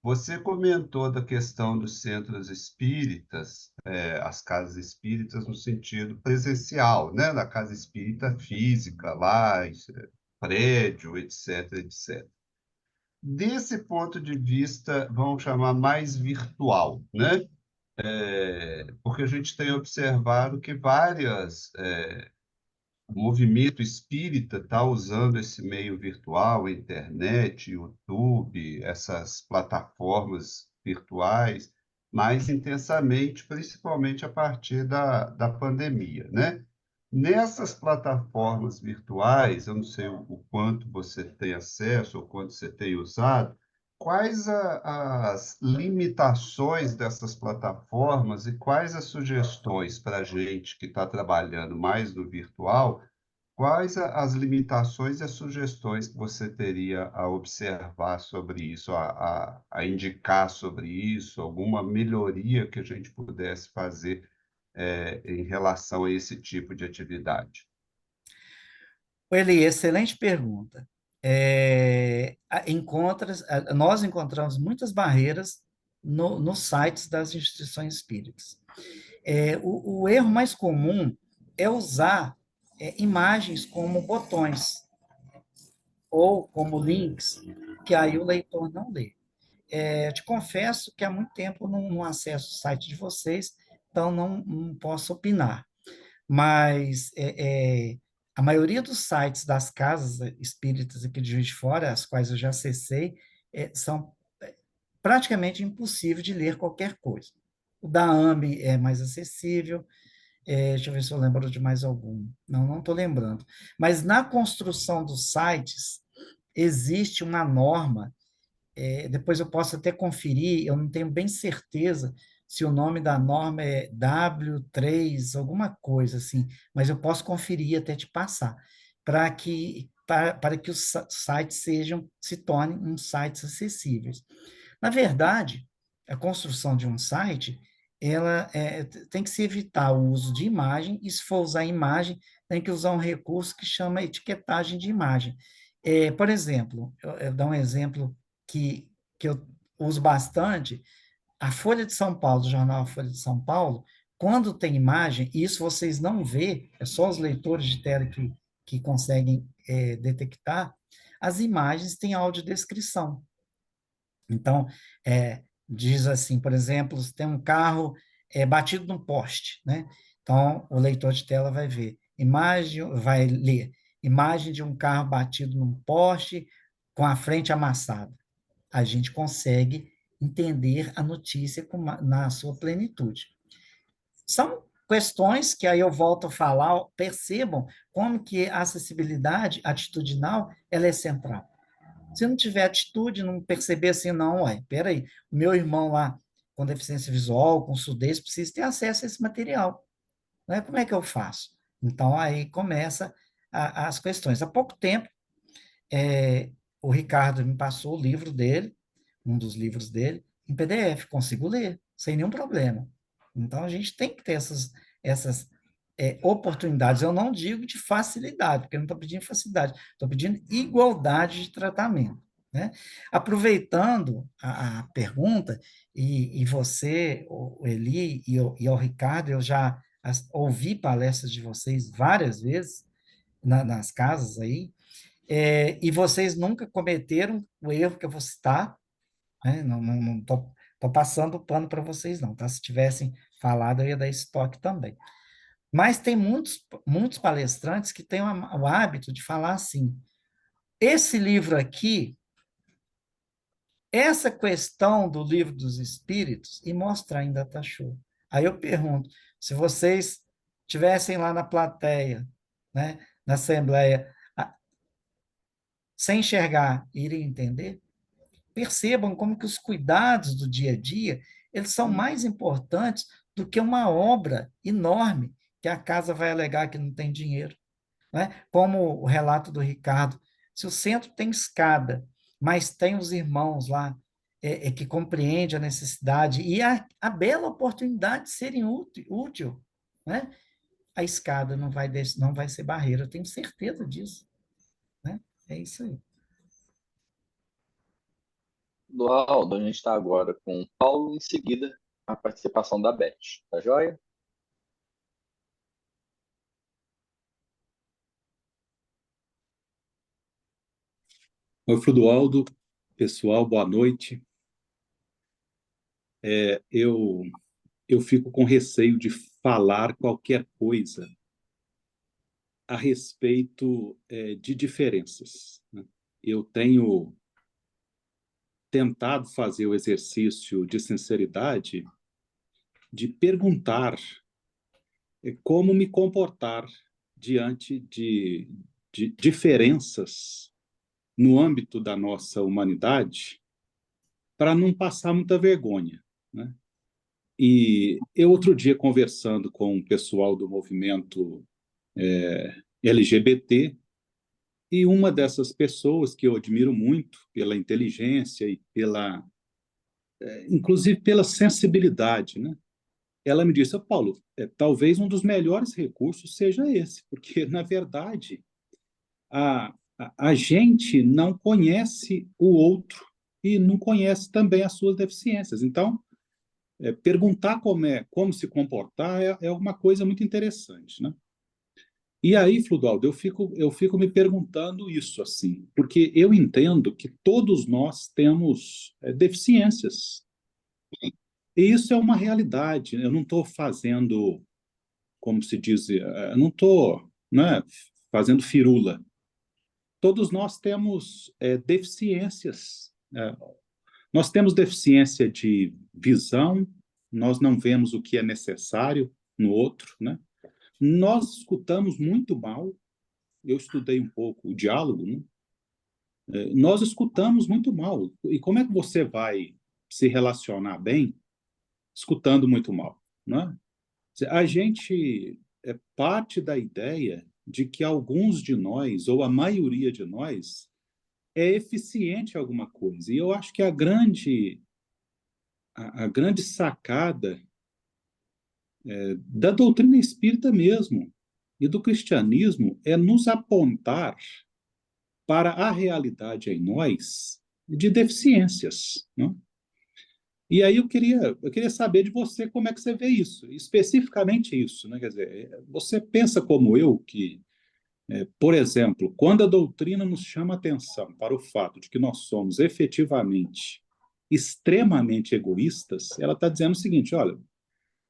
Speaker 4: Você comentou da questão dos centros espíritas, as casas espíritas no sentido presencial, né? Na casa espírita física, lá, prédio, etc, etc. Desse ponto de vista, vamos chamar mais virtual, né? Porque a gente tem observado que o movimento espírita está usando esse meio virtual, a internet, YouTube, essas plataformas virtuais, mais intensamente, principalmente a partir da pandemia, né? Nessas plataformas virtuais, eu não sei o quanto você tem acesso, ou quanto você tem usado, quais as limitações dessas plataformas e quais as sugestões para a gente que está trabalhando mais no virtual, quais as limitações e as sugestões que você teria a observar sobre isso, a indicar sobre isso, alguma melhoria que a gente pudesse fazer em relação a esse tipo de atividade?
Speaker 3: Eli, excelente pergunta. Nós encontramos muitas barreiras nos sites das instituições espíritas. O erro mais comum é usar imagens como botões ou como links, que aí o leitor não lê. Eu te confesso que há muito tempo não acesso o site de vocês, então não posso opinar. Mas a maioria dos sites das casas espíritas aqui de Juiz de Fora, as quais eu já acessei, são praticamente impossível de ler qualquer coisa. O da AME é mais acessível, deixa eu ver se eu lembro de mais algum. Não estou lembrando. Mas na construção dos sites, existe uma norma, depois eu posso até conferir, eu não tenho bem certeza se o nome da norma é W3, alguma coisa assim, mas eu posso conferir e até te passar, para que os sites se tornem uns sites acessíveis. Na verdade, a construção de um site, ela tem que se evitar o uso de imagem, e se for usar imagem, tem que usar um recurso que chama etiquetagem de imagem. Por exemplo, eu dou um exemplo que eu uso bastante, a Folha de São Paulo, o jornal Folha de São Paulo, quando tem imagem, e isso vocês não vê, é só os leitores de tela que conseguem detectar, as imagens têm audiodescrição. Então, diz assim, por exemplo, se tem um carro batido num poste, né? Então, o leitor de tela vai ver vai ler imagem de um carro batido num poste com a frente amassada. A gente consegue entender a notícia na sua plenitude. São questões que aí eu volto a falar, percebam como que a acessibilidade atitudinal ela é central. Se não tiver atitude, não perceber assim, não, peraí, o meu irmão lá com deficiência visual, com surdez, precisa ter acesso a esse material. Né? Como é que eu faço? Então, aí começa as questões. Há pouco tempo, o Ricardo me passou o livro dele, um dos livros dele, em PDF, consigo ler, sem nenhum problema. Então, a gente tem que ter essas oportunidades. Eu não digo de facilidade, porque eu não estou pedindo facilidade, estou pedindo igualdade de tratamento. Né? Aproveitando a pergunta, e você, o Eli e o Ricardo, eu já ouvi palestras de vocês várias vezes nas casas aí, e vocês nunca cometeram o erro que eu vou citar, né? Não estou passando o pano para vocês, não, tá? Se tivessem falado, eu ia dar esse toque também. Mas tem muitos palestrantes que têm o hábito de falar assim: esse livro aqui, essa questão do livro dos espíritos, e mostra ainda tá show. Aí eu pergunto, se vocês tivessem lá na plateia, né, na assembleia, sem enxergar, iriam entender? Percebam como que os cuidados do dia a dia, eles são mais importantes do que uma obra enorme que a casa vai alegar que não tem dinheiro. Né? Como o relato do Ricardo, se o centro tem escada, mas tem os irmãos lá que compreendem a necessidade e a bela oportunidade de serem útil, né? A escada não vai ser barreira, eu tenho certeza disso. Né? É isso aí.
Speaker 1: Lualdo, a gente está agora com o Paulo, em seguida a participação da Beth. Tá joia?
Speaker 5: Oi, Frodoaldo, pessoal, boa noite. Eu fico com receio de falar qualquer coisa a respeito de diferenças, né? Eu tenho tentado fazer o exercício de sinceridade de perguntar como me comportar diante de diferenças no âmbito da nossa humanidade para não passar muita vergonha, né? E eu, outro dia, conversando com o pessoal do movimento LGBT, e uma dessas pessoas que eu admiro muito pela inteligência e inclusive pela sensibilidade, né? Ela me disse: Paulo, talvez um dos melhores recursos seja esse, porque, na verdade, a gente não conhece o outro e não conhece também as suas deficiências. Então, perguntar como se comportar é uma coisa muito interessante, né? E aí, Fludoaldo, eu fico me perguntando isso, assim, porque eu entendo que todos nós temos deficiências. E isso é uma realidade. Eu não estou fazendo, como se diz, eu não estou, né, fazendo firula. Todos nós temos deficiências. Nós temos deficiência de visão, nós não vemos o que é necessário no outro, né? Nós escutamos muito mal. Eu estudei um pouco o diálogo, né? Nós escutamos muito mal. E como é que você vai se relacionar bem escutando muito mal, né? A gente parte da ideia de que alguns de nós, ou a maioria de nós, é eficiente em alguma coisa. E eu acho que a grande sacada da doutrina espírita mesmo e do cristianismo é nos apontar para a realidade em nós de deficiências, né? E aí eu queria saber de você como é que você vê isso, especificamente isso, né? Quer dizer, você pensa como eu que, por exemplo, quando a doutrina nos chama atenção para o fato de que nós somos efetivamente extremamente egoístas, ela está dizendo o seguinte: olha,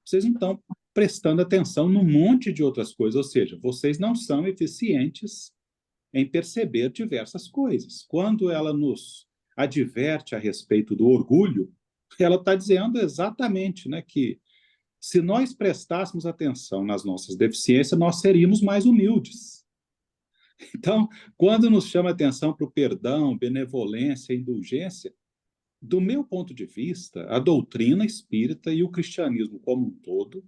Speaker 5: vocês não estão prestando atenção num monte de outras coisas, ou seja, vocês não são eficientes em perceber diversas coisas. Quando ela nos adverte a respeito do orgulho, ela está dizendo exatamente, né, que se nós prestássemos atenção nas nossas deficiências, nós seríamos mais humildes. Então, quando nos chama atenção para o perdão, benevolência, indulgência, do meu ponto de vista, a doutrina espírita e o cristianismo como um todo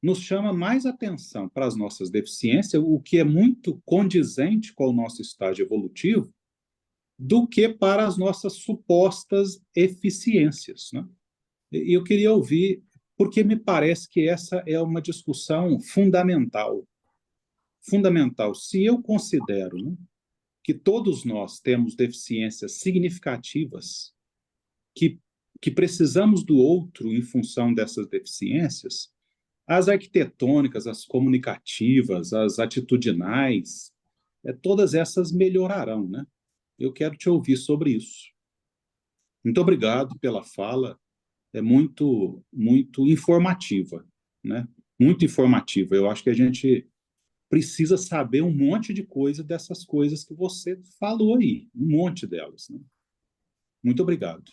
Speaker 5: nos chama mais atenção para as nossas deficiências, o que é muito condizente com o nosso estágio evolutivo, do que para as nossas supostas eficiências, né? E eu queria ouvir, porque me parece que essa é uma discussão fundamental. Fundamental. Se eu considero, né, que todos nós temos deficiências significativas, que, que precisamos do outro em função dessas deficiências, as arquitetônicas, as comunicativas, as atitudinais, todas essas melhorarão, né? Eu quero te ouvir sobre isso. Muito obrigado pela fala, é muito informativa, né? Muito informativa. Eu acho que a gente precisa saber um monte de coisa dessas coisas que você falou aí, um monte delas, né? Muito obrigado.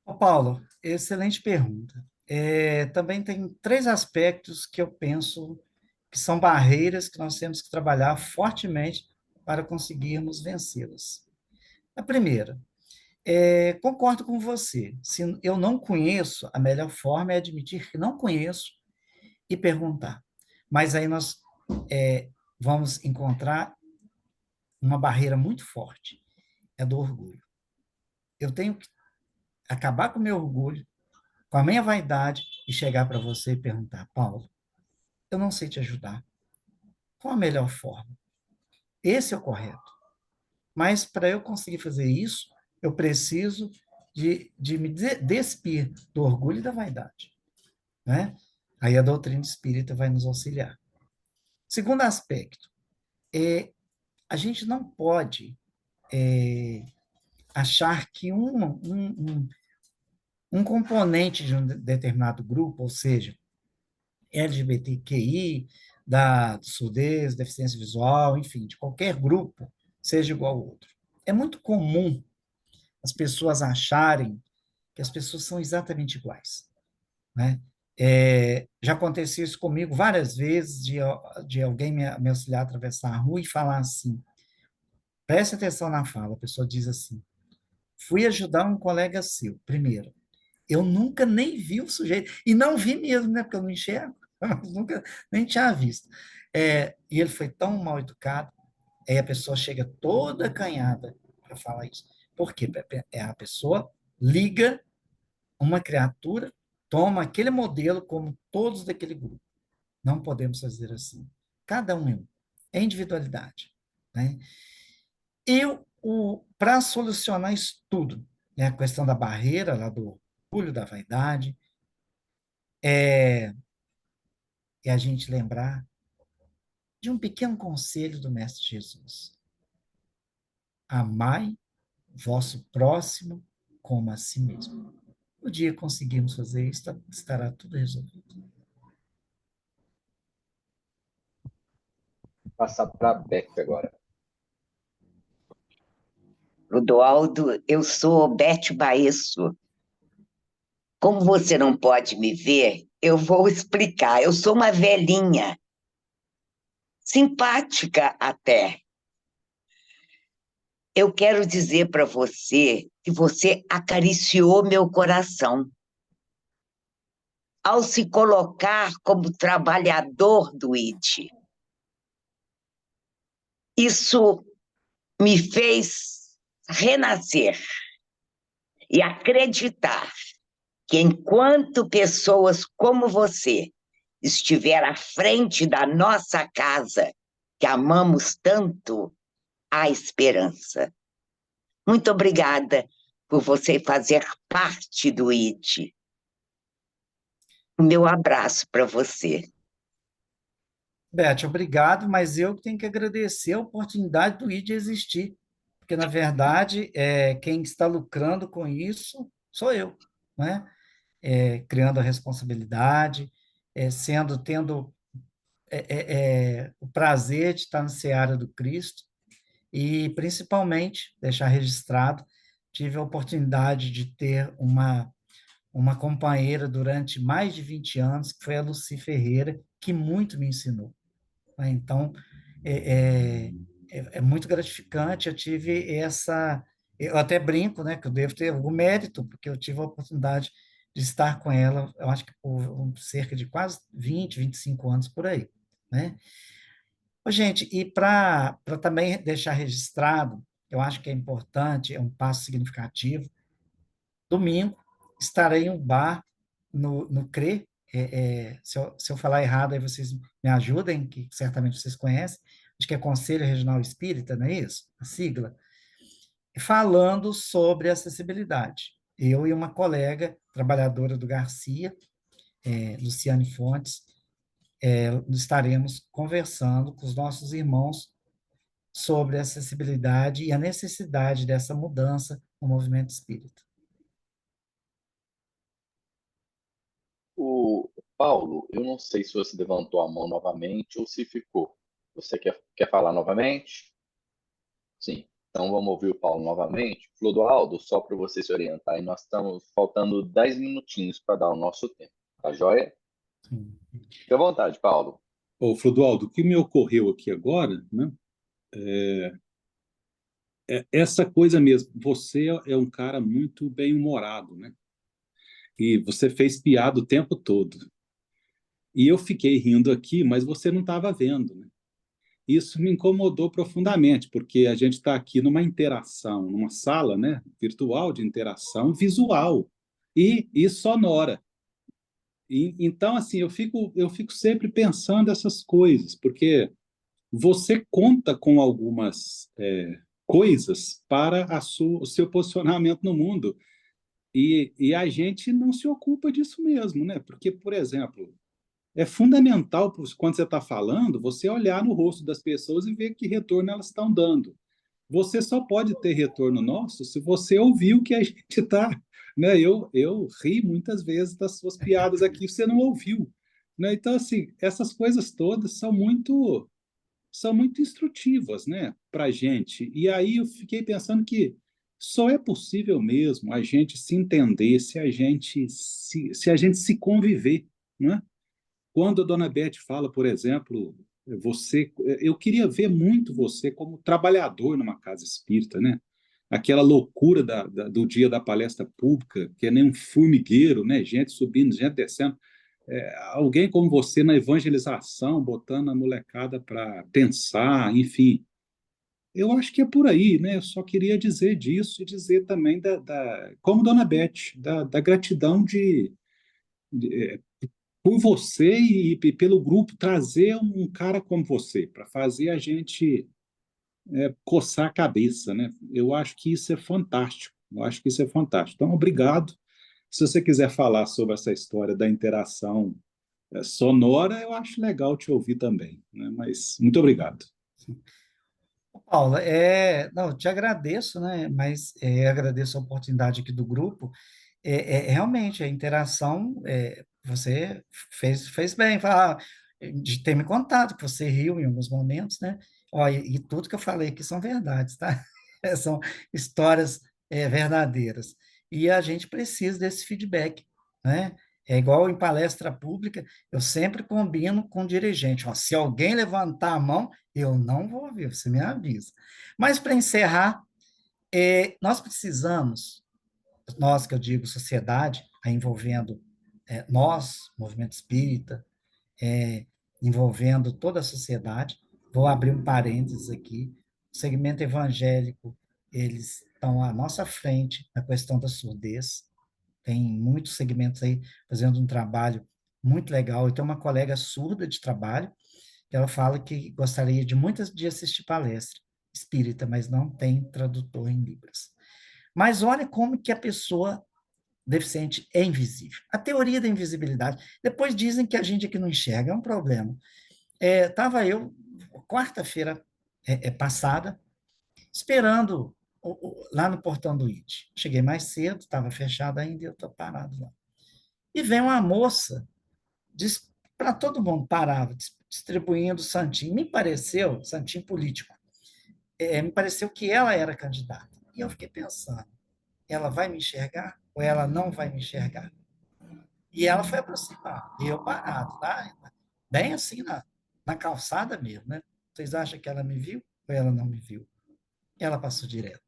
Speaker 3: Ô, Paulo, excelente pergunta. Também tem três aspectos que eu penso que são barreiras que nós temos que trabalhar fortemente para conseguirmos vencê-las. A primeira, concordo com você. Se eu não conheço, a melhor forma é admitir que não conheço e perguntar. Mas aí nós vamos encontrar uma barreira muito forte, é do orgulho. Eu tenho que acabar com o meu orgulho, com a minha vaidade e chegar para você e perguntar: Paulo, eu não sei te ajudar. Qual a melhor forma? Esse é o correto. Mas para eu conseguir fazer isso, eu preciso de me despir do orgulho e da vaidade, né? Aí a doutrina espírita vai nos auxiliar. Segundo aspecto, a gente não pode achar que um componente de um determinado grupo, ou seja, LGBTQI, da surdez, deficiência visual, enfim, de qualquer grupo, seja igual ao outro. É muito comum as pessoas acharem que as pessoas são exatamente iguais, né? Já aconteceu isso comigo várias vezes, de alguém me auxiliar a atravessar a rua e falar assim, preste atenção na fala, a pessoa diz assim: fui ajudar um colega seu, primeiro, eu nunca nem vi o sujeito, e não vi mesmo, né, porque eu não enxergo, mas nunca nem tinha visto. E ele foi tão mal educado, aí a pessoa chega toda acanhada para falar isso. Por quê? A pessoa liga uma criatura, toma aquele modelo como todos daquele grupo. Não podemos fazer assim. Cada um é um. É individualidade. Né? Para solucionar isso tudo, né, a questão da barreira, lá do orgulho, da vaidade, é a gente lembrar de um pequeno conselho do Mestre Jesus. Amai vosso próximo como a si mesmo. No dia que conseguirmos fazer isso, estará tudo resolvido.
Speaker 1: Vou passar para a Beck agora.
Speaker 6: Rodoaldo, eu sou Bete Baesso. Como você não pode me ver, eu vou explicar. Eu sou uma velhinha, simpática até. Eu quero dizer para você que você acariciou meu coração ao se colocar como trabalhador do ID. Isso me fez renascer e acreditar que enquanto pessoas como você estiver à frente da nossa casa, que amamos tanto, há esperança. Muito obrigada por você fazer parte do ID. O meu abraço para você.
Speaker 3: Beth, obrigado, mas eu tenho que agradecer a oportunidade do ID existir, porque, na verdade, quem está lucrando com isso sou eu, né? Criando a responsabilidade, tendo o prazer de estar na seara do Cristo e, principalmente, deixar registrado, tive a oportunidade de ter uma companheira durante mais de 20 anos, que foi a Lucy Ferreira, que muito me ensinou. Né? Então, é muito gratificante. Eu até brinco, né, que eu devo ter algum mérito, porque eu tive a oportunidade de estar com ela, eu acho que por cerca de quase 25 anos por aí, né? Ô, gente, e para também deixar registrado, eu acho que é importante, é um passo significativo. Domingo, estarei em um bar no CRE. Se eu falar errado, aí vocês me ajudem, que certamente vocês conhecem. Acho que é Conselho Regional Espírita, não é isso? A sigla. Falando sobre acessibilidade. Eu e uma colega, trabalhadora do Garcia, Luciane Fontes, estaremos conversando com os nossos irmãos sobre acessibilidade e a necessidade dessa mudança no movimento espírita.
Speaker 1: O Paulo, eu não sei se você levantou a mão novamente ou se ficou. Você quer falar novamente? Sim. Então vamos ouvir o Paulo novamente. Clodoaldo, só para você se orientar, e nós estamos faltando 10 minutinhos para dar o nosso tempo. Tá joia?
Speaker 3: Sim.
Speaker 1: Fique à vontade, Paulo.
Speaker 5: Ô, Flodoaldo, o que me ocorreu aqui agora, né? Essa coisa mesmo. Você é um cara muito bem-humorado, né? E você fez piada o tempo todo. E eu fiquei rindo aqui, mas você não estava vendo, né? Isso me incomodou profundamente, porque a gente está aqui numa interação, numa sala, né, virtual de interação visual e sonora. Então, assim, eu fico sempre pensando essas coisas, porque você conta com algumas coisas para o seu posicionamento no mundo, e a gente não se ocupa disso mesmo, né? Porque, por exemplo, é fundamental, quando você está falando, você olhar no rosto das pessoas e ver que retorno elas estão dando. Você só pode ter retorno nosso se você ouvir o que a gente está... Né? Eu ri muitas vezes das suas piadas aqui, você não ouviu. Né? Então, assim, essas coisas todas são muito instrutivas, né, para a gente. E aí eu fiquei pensando que só é possível mesmo a gente se entender se a gente se conviver, né? Quando a dona Beth fala, por exemplo, eu queria ver muito você como trabalhador numa casa espírita, né? Aquela loucura do dia da palestra pública, que é nem um formigueiro, né? Gente subindo, gente descendo. alguém como você na evangelização, botando a molecada para pensar, enfim. Eu acho que é por aí, né? Eu só queria dizer disso e dizer também como Dona Beth, da gratidão por você e pelo grupo trazer um cara como você, para fazer a gente coçar a cabeça, né? Eu acho que isso é fantástico. Eu acho que isso é fantástico. Então, obrigado. Se você quiser falar sobre essa história da interação sonora, eu acho legal te ouvir também, né? Mas muito obrigado.
Speaker 3: Paula, não, eu te agradeço, né? Mas agradeço a oportunidade aqui do grupo. Realmente, a interação, você fez bem, de ter me contado que você riu em alguns momentos, né? Ó, e tudo que eu falei aqui são verdades, tá? São histórias verdadeiras. E a gente precisa desse feedback, né? É igual em palestra pública, eu sempre combino com o dirigente, ó, se alguém levantar a mão, eu não vou ouvir, você me avisa. Mas, para encerrar, nós precisamos, nós que eu digo sociedade, aí envolvendo nós, movimento espírita, envolvendo toda a sociedade, vou abrir um parênteses aqui, o segmento evangélico, eles estão à nossa frente na questão da surdez, tem muitos segmentos aí fazendo um trabalho muito legal, eu tenho uma colega surda de trabalho, que ela fala que gostaria de muitas de assistir palestra espírita, mas não tem tradutor em Libras. Mas olha como que a pessoa deficiente é invisível. A teoria da invisibilidade. Depois dizem que a gente aqui não enxerga, é um problema. Estava eu, quarta-feira passada, esperando lá no portão do IT. Cheguei mais cedo, estava fechado ainda e eu estou parado lá. E vem uma moça para todo mundo, parava, distribuindo santinho. Me pareceu, santinho político, me pareceu que ela era candidata. E eu fiquei pensando, ela vai me enxergar ou ela não vai me enxergar? E ela foi aproximar, e eu parado, lá, bem assim na calçada mesmo, né? Vocês acham que ela me viu ou ela não me viu? Ela passou direto.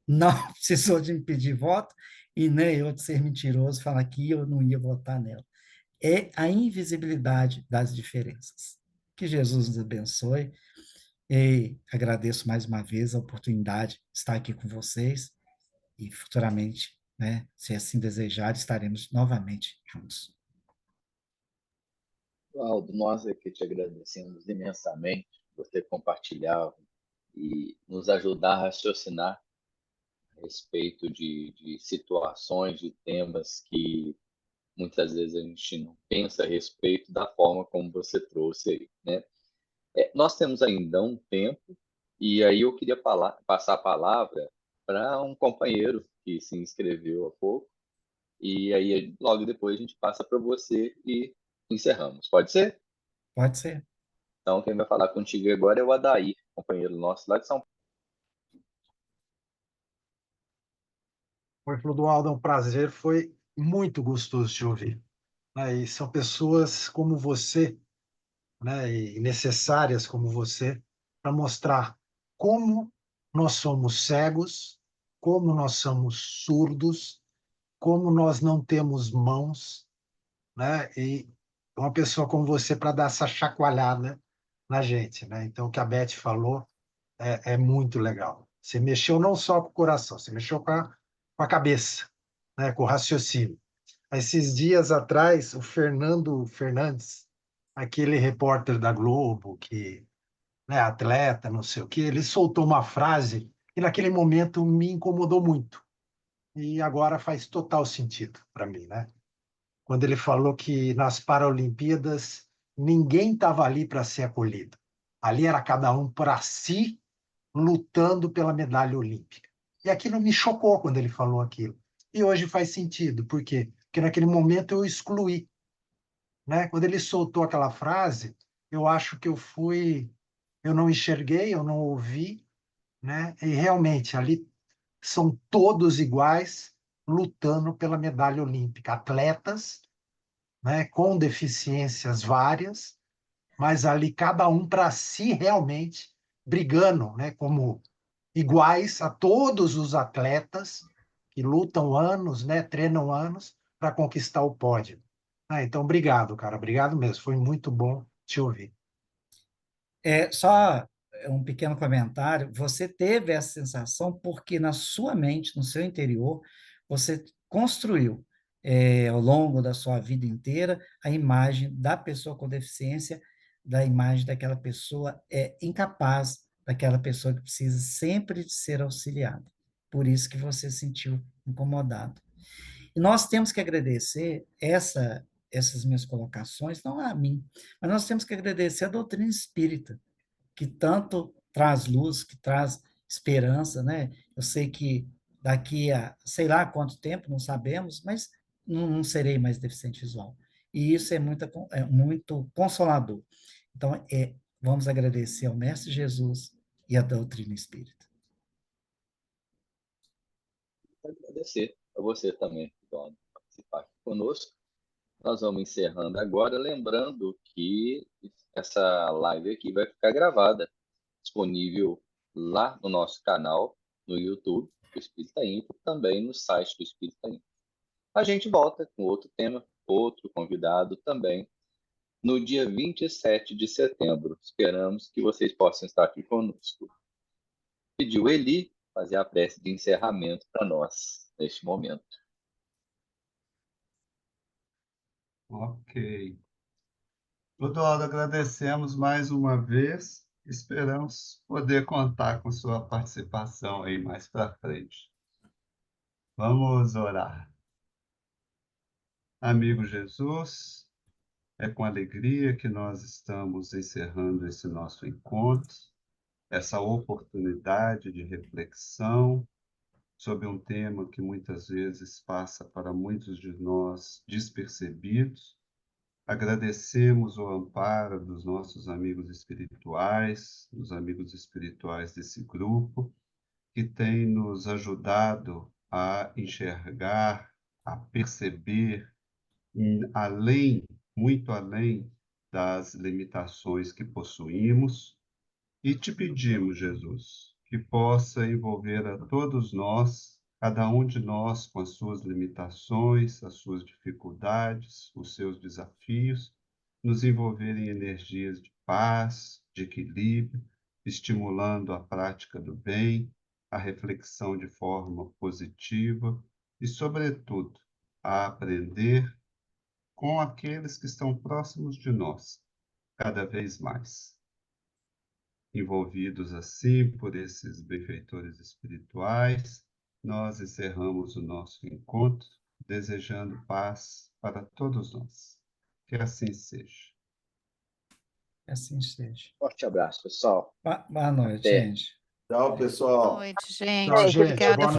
Speaker 3: Não precisou de me pedir voto e nem eu de ser mentiroso falar que eu não ia votar nela. É a invisibilidade das diferenças. Que Jesus nos abençoe e agradeço mais uma vez a oportunidade de estar aqui com vocês e futuramente, né, se assim desejar, estaremos novamente juntos.
Speaker 1: Aldo, nós aqui te agradecemos imensamente por ter compartilhado e nos ajudar a raciocinar a respeito de situações, de temas que muitas vezes a gente não pensa a respeito da forma como você trouxe aí, né? Nós temos ainda um tempo, e aí eu queria passar a palavra para um companheiro que se inscreveu há pouco, e aí logo depois a gente passa para você e encerramos. Pode ser?
Speaker 3: Pode ser.
Speaker 1: Então, quem vai falar contigo agora é o Adair, companheiro nosso lá de São Paulo.
Speaker 7: Oi, Clodoaldo, é um prazer, foi muito gostoso te ouvir, né? E são pessoas como você, né, e necessárias como você, para mostrar como nós somos cegos, como nós somos surdos, como nós não temos mãos, né? E uma pessoa como você para dar essa chacoalhada na gente, né? Então, o que a Beth falou é muito legal. Você mexeu não só com o coração, você mexeu com a cabeça, né? Com o raciocínio. Esses dias atrás, o Fernando Fernandes, aquele repórter da Globo, que, né, atleta, não sei o quê, ele soltou uma frase que naquele momento me incomodou muito. E agora faz total sentido para mim, né? Quando ele falou que nas Paralimpíadas ninguém estava ali para ser acolhido. Ali era cada um para si, lutando pela medalha olímpica. E aquilo me chocou quando ele falou aquilo. E hoje faz sentido. Por quê? Porque naquele momento eu excluí, né? Quando ele soltou aquela frase, eu acho que eu não enxerguei, eu não ouvi, né? E realmente ali são todos iguais lutando pela medalha olímpica, atletas, né, com deficiências várias, mas ali cada um para si realmente brigando, né, como iguais a todos os atletas que lutam anos, né, treinam anos para conquistar o pódio. Então, obrigado, cara. Obrigado mesmo. Foi muito bom te ouvir.
Speaker 3: Só um pequeno comentário. Você teve essa sensação porque na sua mente, no seu interior, você construiu, ao longo da sua vida inteira, a imagem da pessoa com deficiência, da imagem daquela pessoa incapaz, daquela pessoa que precisa sempre de ser auxiliada. Por isso que você se sentiu incomodado. E nós temos que agradecer essas minhas colocações, não a mim, mas nós temos que agradecer a doutrina espírita, que tanto traz luz, que traz esperança, né? Eu sei que daqui a sei lá quanto tempo, não sabemos, mas não serei mais deficiente visual. E isso é muito consolador. Então, vamos agradecer ao Mestre Jesus e à doutrina espírita.
Speaker 1: Agradecer a você também, Dona, por participar aqui conosco. Nós vamos encerrando agora, lembrando que essa live aqui vai ficar gravada, disponível lá no nosso canal, no YouTube, do Espírita Info, também no site do Espírita Info. A gente volta com outro tema, outro convidado também, no dia 27 de setembro. Esperamos que vocês possam estar aqui conosco. Pediu Eli fazer a prece de encerramento para nós, neste momento.
Speaker 4: Ok. Clodoaldo, agradecemos mais uma vez. Esperamos poder contar com sua participação aí mais para frente. Vamos orar. Amigo Jesus, é com alegria que nós estamos encerrando esse nosso encontro, essa oportunidade de reflexão sobre um tema que muitas vezes passa para muitos de nós despercebidos. Agradecemos o amparo dos nossos amigos espirituais, dos amigos espirituais desse grupo, que têm nos ajudado a enxergar, a perceber, além, muito além das limitações que possuímos. E te pedimos, Jesus, que possa envolver a todos nós, cada um de nós com as suas limitações, as suas dificuldades, os seus desafios, nos envolver em energias de paz, de equilíbrio, estimulando a prática do bem, a reflexão de forma positiva e, sobretudo, a aprender com aqueles que estão próximos de nós, cada vez mais. Envolvidos assim por esses benfeitores espirituais, nós encerramos o nosso encontro, desejando paz para todos nós. Que assim seja.
Speaker 3: Que assim seja.
Speaker 1: Forte abraço, pessoal.
Speaker 3: Boa noite,
Speaker 1: Até.
Speaker 3: gente.
Speaker 2: Tchau, pessoal.
Speaker 8: Boa noite, gente.
Speaker 7: Tchau, gente.
Speaker 8: Obrigada.
Speaker 7: Boa